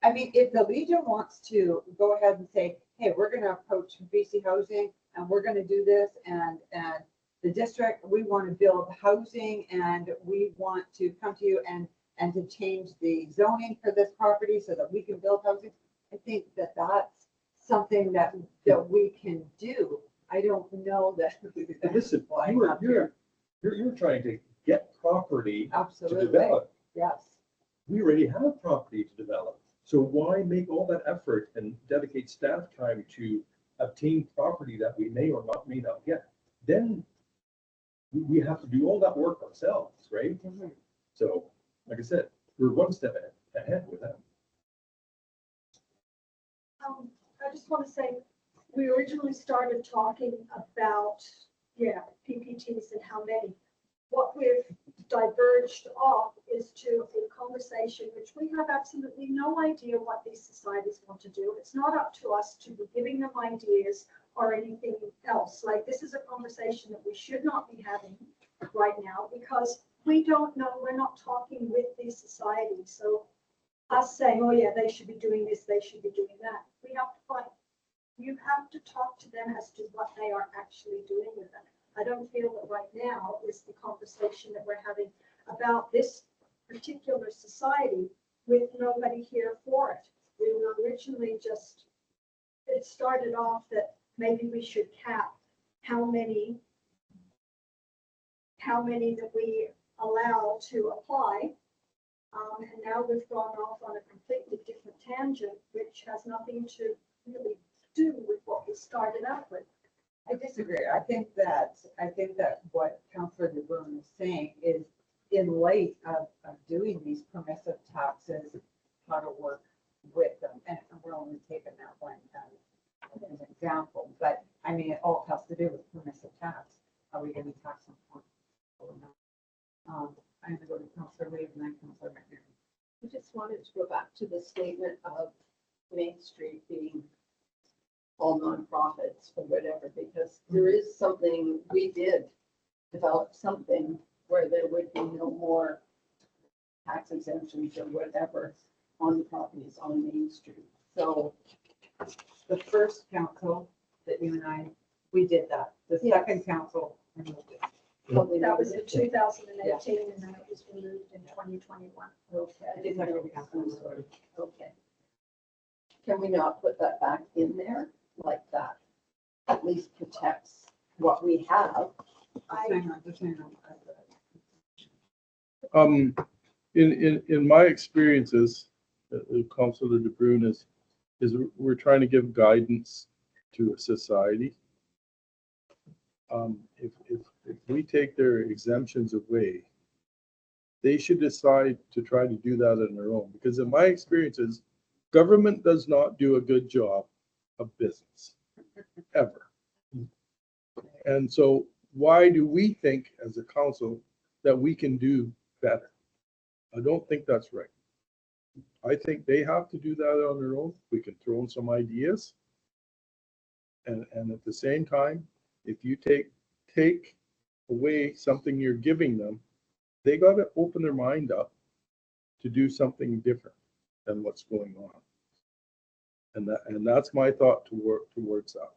I mean, if the Legion wants to go ahead and say, hey, we're going to approach BC Housing and we're going to do this, and the district, we want to build housing and we want to come to you and to change the zoning for this property so that we can build housing. I think that that's something that we can do. I don't know that. And listen, you're trying to get property to Absolutely. develop. Yes. We already have property to develop. So why make all that effort and dedicate staff time to obtain property that we may or may not get, then we have to do all that work ourselves, right? So, like I said, we're one step ahead with them. I just want to say, we originally started talking about, PPTs and how many. What we've diverged off is to a conversation which we have absolutely no idea what these societies want to do. It's not up to us to be giving them ideas or anything else. Like, this is a conversation that we should not be having right now because we don't know, we're not talking with these societies. So us saying, oh yeah, they should be doing this, they should be doing that. We have to find, you have to talk to them as to what they are actually doing with them. I don't feel that right now is the conversation that we're having about this particular society with nobody here for it. We were originally just, it started off that maybe we should cap how many that we allow to apply. And now we've gone off on a completely different tangent, which has nothing to really do with what we started out with. I disagree. I think that what Councillor DeBruin is saying is in light of doing these permissive taxes, how to work with them. And we're only taking that one as an example, but I mean, it all has to do with permissive tax. Are we going to tax them or not? I'm going to go to Councillor Wade and then Councillor McNair. I just wanted to go back to the statement of Main Street being all nonprofits or whatever, because there is something, we did develop something where there would be no more tax exemptions or whatever on the properties on Main Street. So The first council that you and I, we did that. The Yes. second council removed it. probably That was in it. 2018 and then it was removed in 2021. Okay, I The didn't know. second council removed it. Okay. Can we not put that back in there like that? At least protects what we have. Just hang on. In my experiences, Councilor DeBruin is we're trying to give guidance to a society. If we take their exemptions away, they should decide to try to do that on their own. Because in my experiences, government does not do a good job of business, ever. And so why do we think as a council that we can do better? I don't think that's right. I think they have to do that on their own. We can throw in some ideas. And at the same time, if you take away something you're giving them, they got to open their mind up to do something different than what's going on. And that's my thought to work towards that.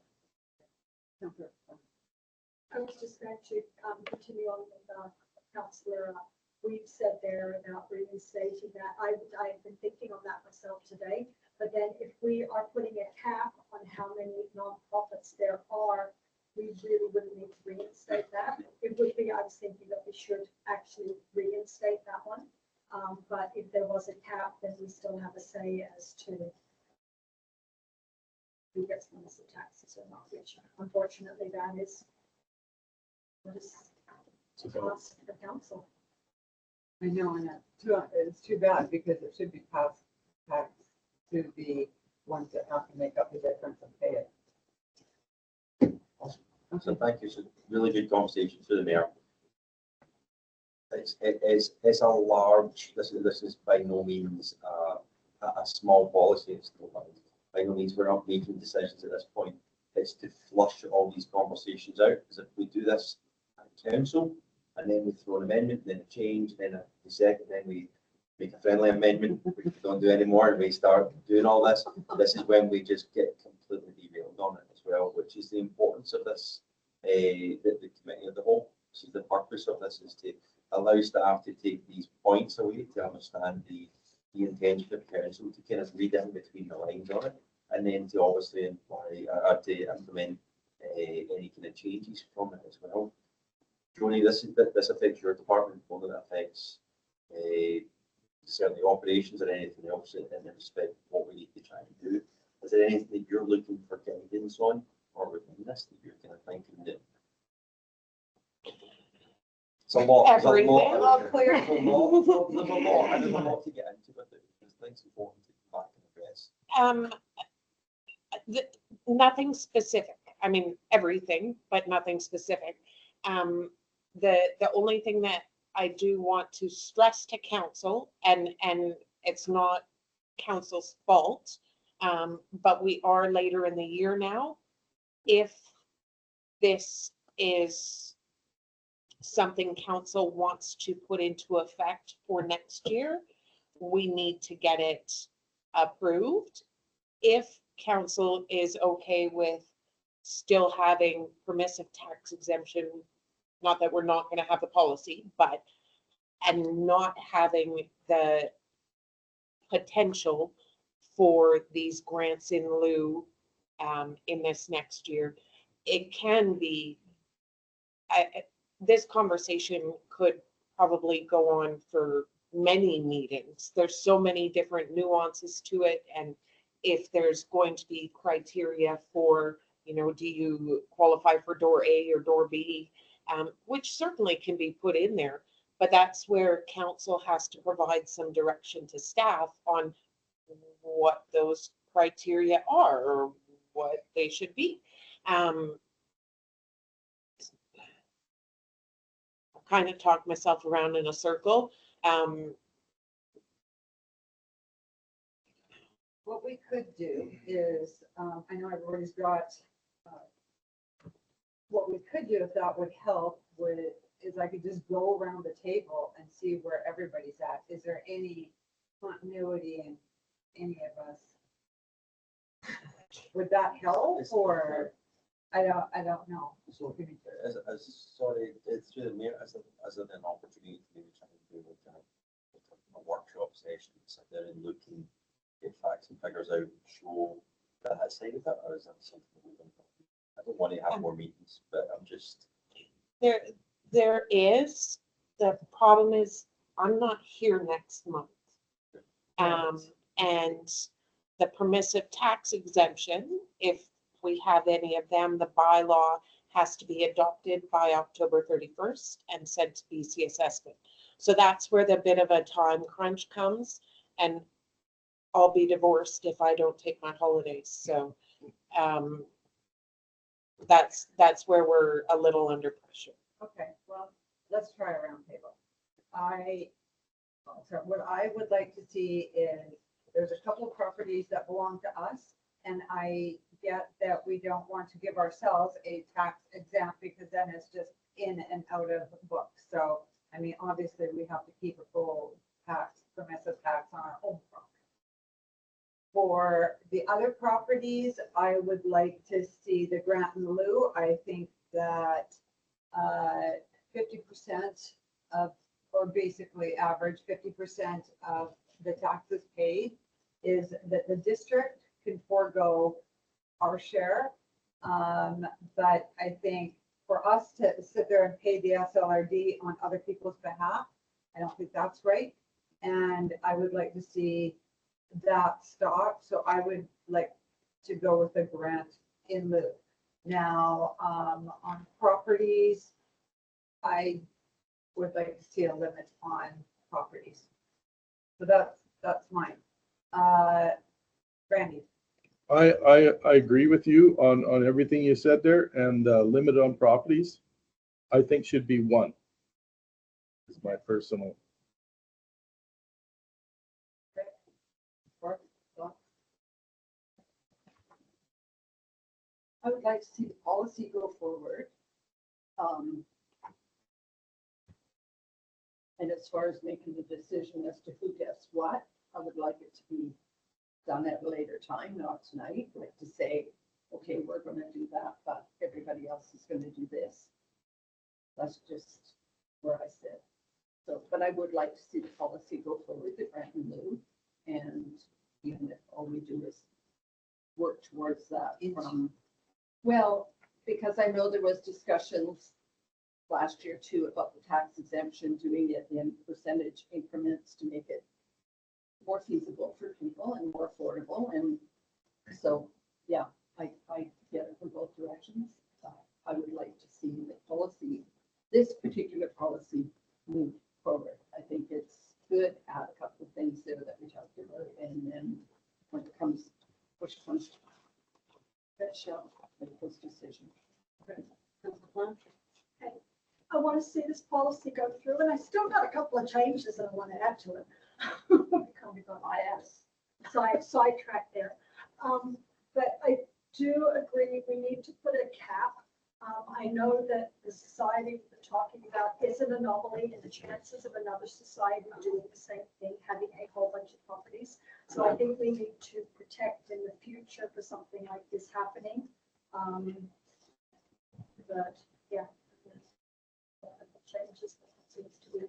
I was just going to continue on with Councillor We've said there about reinstating that. I've been thinking on that myself today. But then if we are putting a cap on how many nonprofits there are, we really wouldn't need to reinstate that. It would be, I was thinking that we should actually reinstate that one. But if there was a cap, then we still have a say as to who gets the taxes or not, which unfortunately that is what is passed to the council. I know, and it's too bad because it should be passed tax to the ones that have to make up the difference and pay it. So thank you. It's a really good conversation through the mayor. It's a large, this is by no means a small policy. It's by no means we're not making decisions at this point. It's to flush all these conversations out, because if we do this at council and then we throw an amendment, then a change, then a second, then we make a friendly amendment, which we don't do anymore, and we start doing all this, this is when we just get completely derailed on it as well, which is the importance of this, the committee of the whole. This is the purpose of this, is to allow staff to take these points away, to understand the intention of council, to kind of read in between the lines on it, and then to obviously imply, to implement any kind of changes from it as well. Joni, this affects your department more than it affects certainly operations or anything else in respect of what we need to try and do. Is there anything that you're looking for guidance guidance on, or within this, that you're kind of thinking that? It's a lot. There's a lot. Everything. All clear. There's a lot, there's a lot, and there's a lot to get into with it. There's things important to come back and address. Nothing specific. I mean, everything, but nothing specific. The only thing that I do want to stress to council, and it's not council's fault, but we are later in the year now. If this is something council wants to put into effect for next year, we need to get it approved. If council is okay with still having permissive tax exemption, not that we're not going to have the policy, but, and not having the potential for these grants in lieu in this next year, it can be, this conversation could probably go on for many meetings. There's so many different nuances to it, and if there's going to be criteria for, you know, do you qualify for door A or door B, which certainly can be put in there, but that's where council has to provide some direction to staff on what those criteria are or what they should be. Kind of talk myself around in a circle. What we could do is, I know everybody's got, what we could do if that would help is I could just go around the table and see where everybody's at. Is there any continuity in any of us? Would that help, or I don't know. So, sorry, it's through the mayor, as an opportunity to maybe try and do a workshop session, sit there and looking, get facts and figures out, show that side of it, or is that something we don't? I don't want to have more meetings, but I'm just. There is, the problem is, I'm not here next month. And the permissive tax exemption, if we have any of them, the bylaw has to be adopted by October 31st and sent to BC assessment. So that's where the bit of a time crunch comes, and I'll be divorced if I don't take my holidays. So that's where we're a little under pressure. Okay, well, let's try a round table. So what I would like to see is, there's a couple of properties that belong to us, and I get that we don't want to give ourselves a tax exempt because then it's just in and out of the book. So, I mean, obviously we have to keep a full tax, permissive tax on our own property. For the other properties, I would like to see the grant in lieu. I think that 50% of, or basically average 50% of the taxes paid is that the district can forego our share. But I think for us to sit there and pay the SLRD on other people's behalf, I don't think that's right. And I would like to see that stop. So I would like to go with a grant in lieu. Now, on properties, I would like to see a limit on properties. So that's mine. Randy. I agree with you on everything you said there, and limit on properties, I think should be one. Is my personal. I would like to see the policy go forward. And as far as making the decision as to who gets what, I would like it to be done at a later time, not tonight, like to say, okay, we're gonna do that, but everybody else is gonna do this. That's just where I sit. So, but I would like to see the policy go forward, the grant and lieu, and even if all we do is work towards that from, well, because I know there was discussions last year too about the tax exemption, doing it in percentage increments to make it more feasible for people and more affordable. And so, yeah, I get from both directions. I would like to see the policy, this particular policy move forward. I think it's good, add a couple of things there that we talked about, and then when it comes, push comes to that shall make this decision. I want to see this policy go through, and I still got a couple of changes that I want to add to it. Kind of got sidetracked there. But I do agree we need to put a cap. I know that the society we're talking about is an anomaly in the chances of another society doing the same thing, having a whole bunch of properties. So I think we need to protect in the future for something like this happening. But yeah. Changes that seems to be.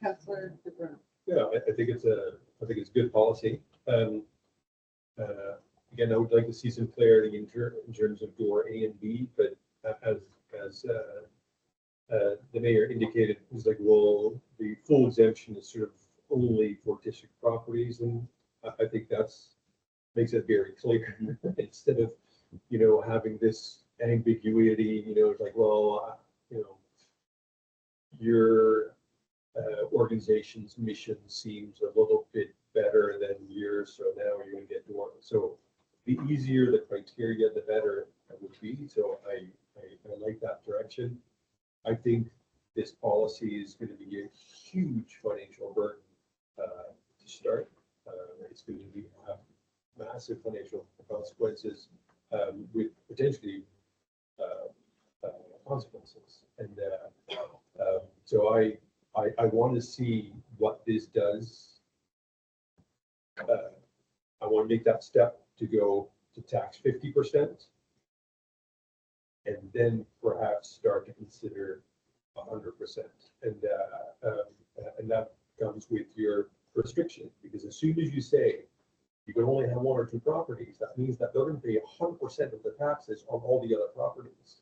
Councillor DeBruin. Yeah, I think it's good policy. Again, I would like to see some clarity in terms of door A and B, but as the mayor indicated, it's like, well, the full exemption is sort of only for district properties, and I think makes it very clear instead of, having this ambiguity, it's like, well, your organization's mission seems a little bit better than yours, so now you're going to get door. So the easier the criteria, the better it would be. So I like that direction. I think this policy is going to be a huge financial burden to start. It's going to have massive financial consequences with potentially consequences. And so I want to see what this does. I want to make that step to go to tax 50%, and then perhaps start to consider 100%. And that comes with your restriction, because as soon as you say you can only have one or two properties, that means that they're going to pay 100% of the taxes on all the other properties.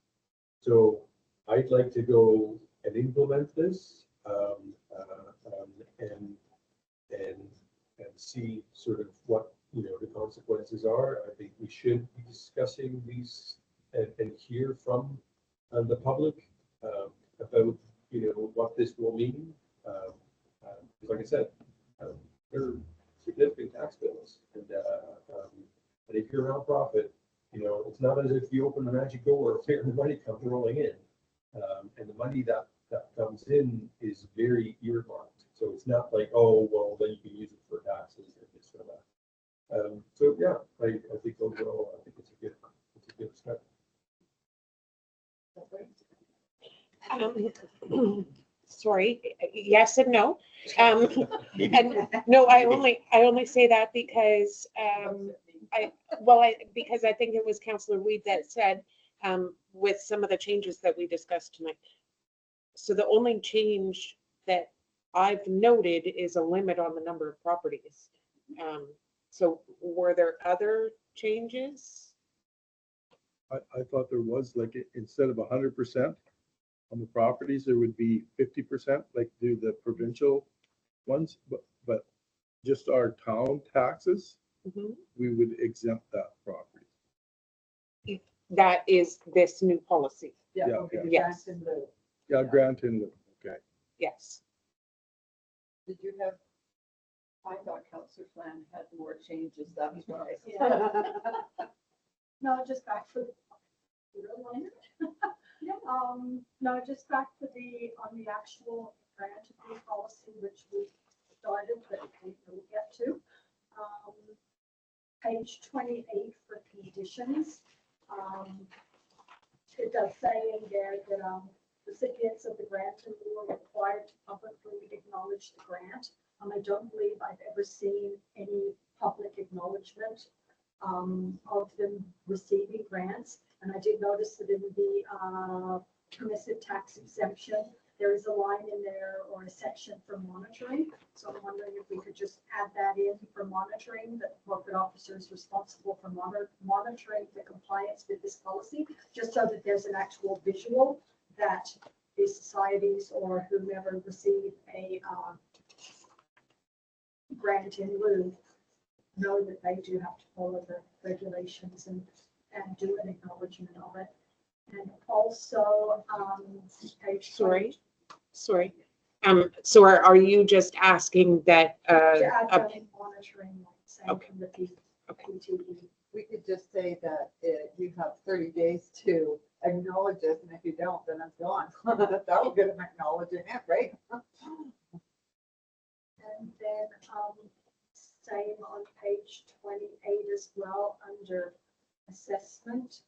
So I'd like to go and implement this and see sort of what the consequences are. I think we should be discussing these and hear from the public about what this will mean. Like I said, they're significant tax bills, and if you're a nonprofit, it's not as if you open the magic door and the money comes rolling in, and the money that comes in is very earmarked. So it's not like, oh, well, then you can use it for taxes or this or that. So yeah, I think overall, I think it's a good step. Sorry, yes and no. And no, I only say that because because I think it was Councillor Weed that said with some of the changes that we discussed tonight. So the only change that I've noted is a limit on the number of properties. So were there other changes? I thought there was, like, instead of 100% on the properties, there would be 50%, like do the provincial ones, but just our town taxes, we would exempt that property. That is this new policy. Yeah, okay, yes. grant in lieu. Yeah, grant in lieu, okay. Yes. Did you have? I thought Councillor Flan had more changes, that's why. No, just back for no, just back to on the actual grant of policy, which we started, but we will get to. Page 28 for conditions. It does say in there that recipients of the grant are required to publicly acknowledge the grant. I don't believe I've ever seen any public acknowledgement of them receiving grants. And I did notice that in the permissive tax exemption, there is a line in there or a section for monitoring. So I'm wondering if we could just add that in for monitoring, that the corporate officer is responsible for monitoring the compliance with this policy, just so that there's an actual visual that the societies or whomever receive a grant in lieu know that they do have to follow the regulations and do an acknowledgement of it. And also, page. Sorry. So are you just asking that, To add a- that in monitoring, like saying Okay. from the PTE. We could just say that you have 30 days to acknowledge this, and if you don't, then it's gone. That would get them acknowledging it, right? And then, same on page 28 as well, under assessment.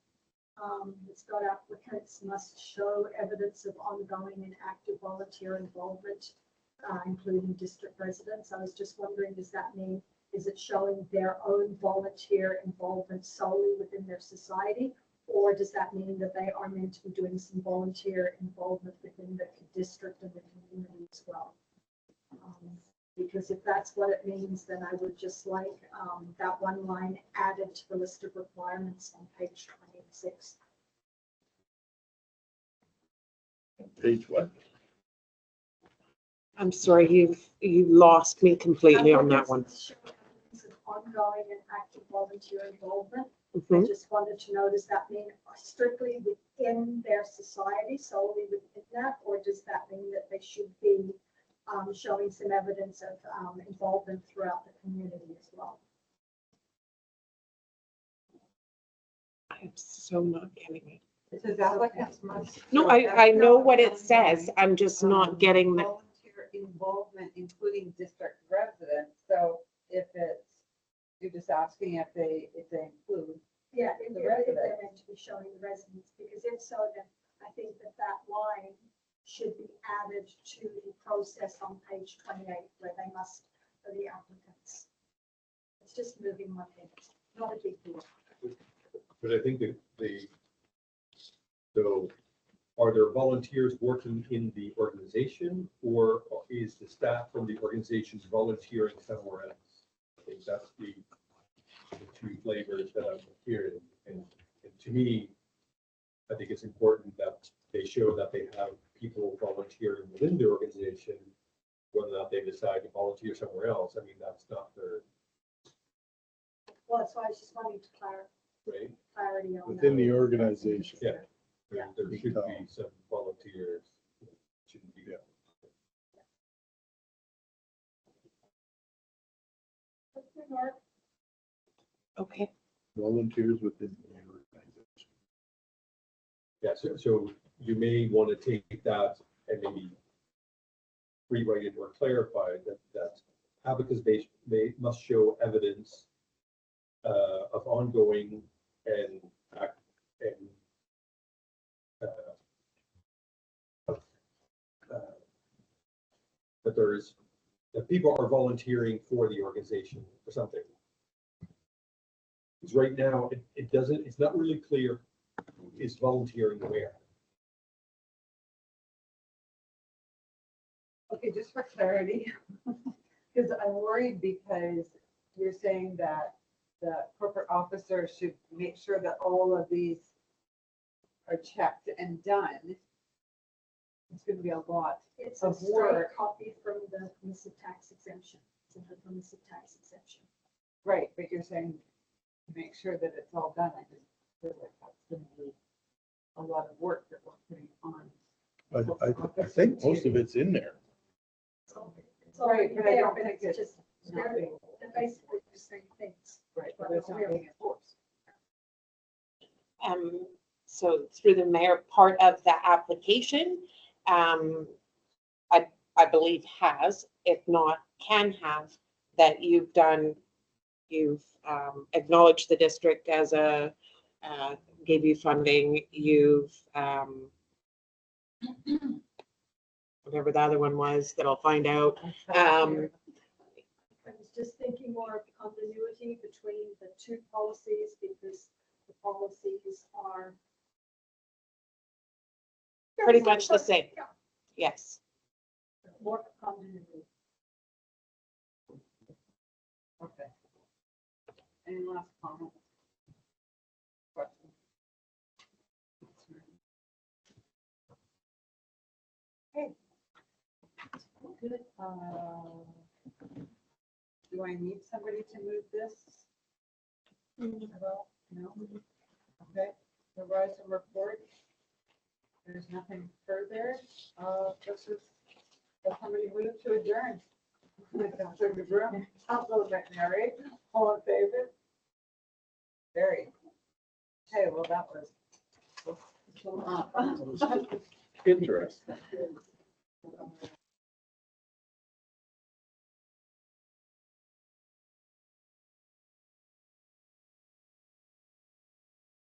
It's got applicants must show evidence of ongoing and active volunteer involvement, including district residents. I was just wondering, does that mean, is it showing their own volunteer involvement solely within their society? Or does that mean that they are meant to be doing some volunteer involvement within the district and the community as well? Because if that's what it means, then I would just like that one line added to the list of requirements on page 26. Page what? I'm sorry, you lost me completely on that one. Applicants must show evidence of ongoing and active volunteer involvement. I Mhm. just wanted to know, does that mean strictly within their society, solely within that? Or does that mean that they should be showing some evidence of involvement throughout the community as well? I'm so not getting it. It says applicants must. No, show I know evidence what of it says. ongoing, I'm just not getting the, Volunteer involvement, including district residents. So if it's, you're just asking if they include. Yeah, if The they're residents. meant to be showing the residents, because if so, then I think that line should be added to the process on page 28, where they must, for the applicants. It's just moving one thing, it's not a big deal. But I think that so are there volunteers working in the organization, or is the staff from the organization volunteering somewhere else? I think that's the two flavors that I'm hearing. And to me, I think it's important that they show that they have people volunteering within the organization, whether or not they decide to volunteer somewhere else. I mean, that's not their, Well, that's why I was just wanting to right? clarity on that. Within the organization. Yeah. Yeah. There should be some volunteers. Shouldn't be. Yeah. Okay, Mark. okay. Volunteers within the organization. Yeah, so you may want to take that and maybe rewrite it or clarify that applicants must show evidence of ongoing and that people are volunteering for the organization or something. Because right now, it's not really clear is volunteering where. Okay, just for clarity, because I'm worried because you're saying that the corporate officer should make sure that all of these are checked and done. It's gonna be a lot. It's a Of straight work. copy from the permissive tax exemption. It's in the permissive tax exemption. Right, but you're saying to make sure that it's all done. I just feel like that's gonna be a lot of work that we're putting on. I think most of it's in there. It's already Right, but I there, don't but think it's it's just, not being, they're basically the same things. right, but it's not being enforced. So through the mayor, part of the application, I believe has, if not can have, that you've acknowledged the district as gave you funding, you've, whatever the other one was that I'll find out. I was just thinking more of continuity between the two policies, because the policies are Pretty much the same. Yeah, Yes. more continuity. Okay. Any last comments? Questions? Okay. Good. Do I need somebody to move this? Well, no. Okay, the rise and report. There's nothing further. This is, does somebody move to adjourn? Counselor McBroom, Counselor McNary, all in favor? Very. Okay, well, that was. Interesting.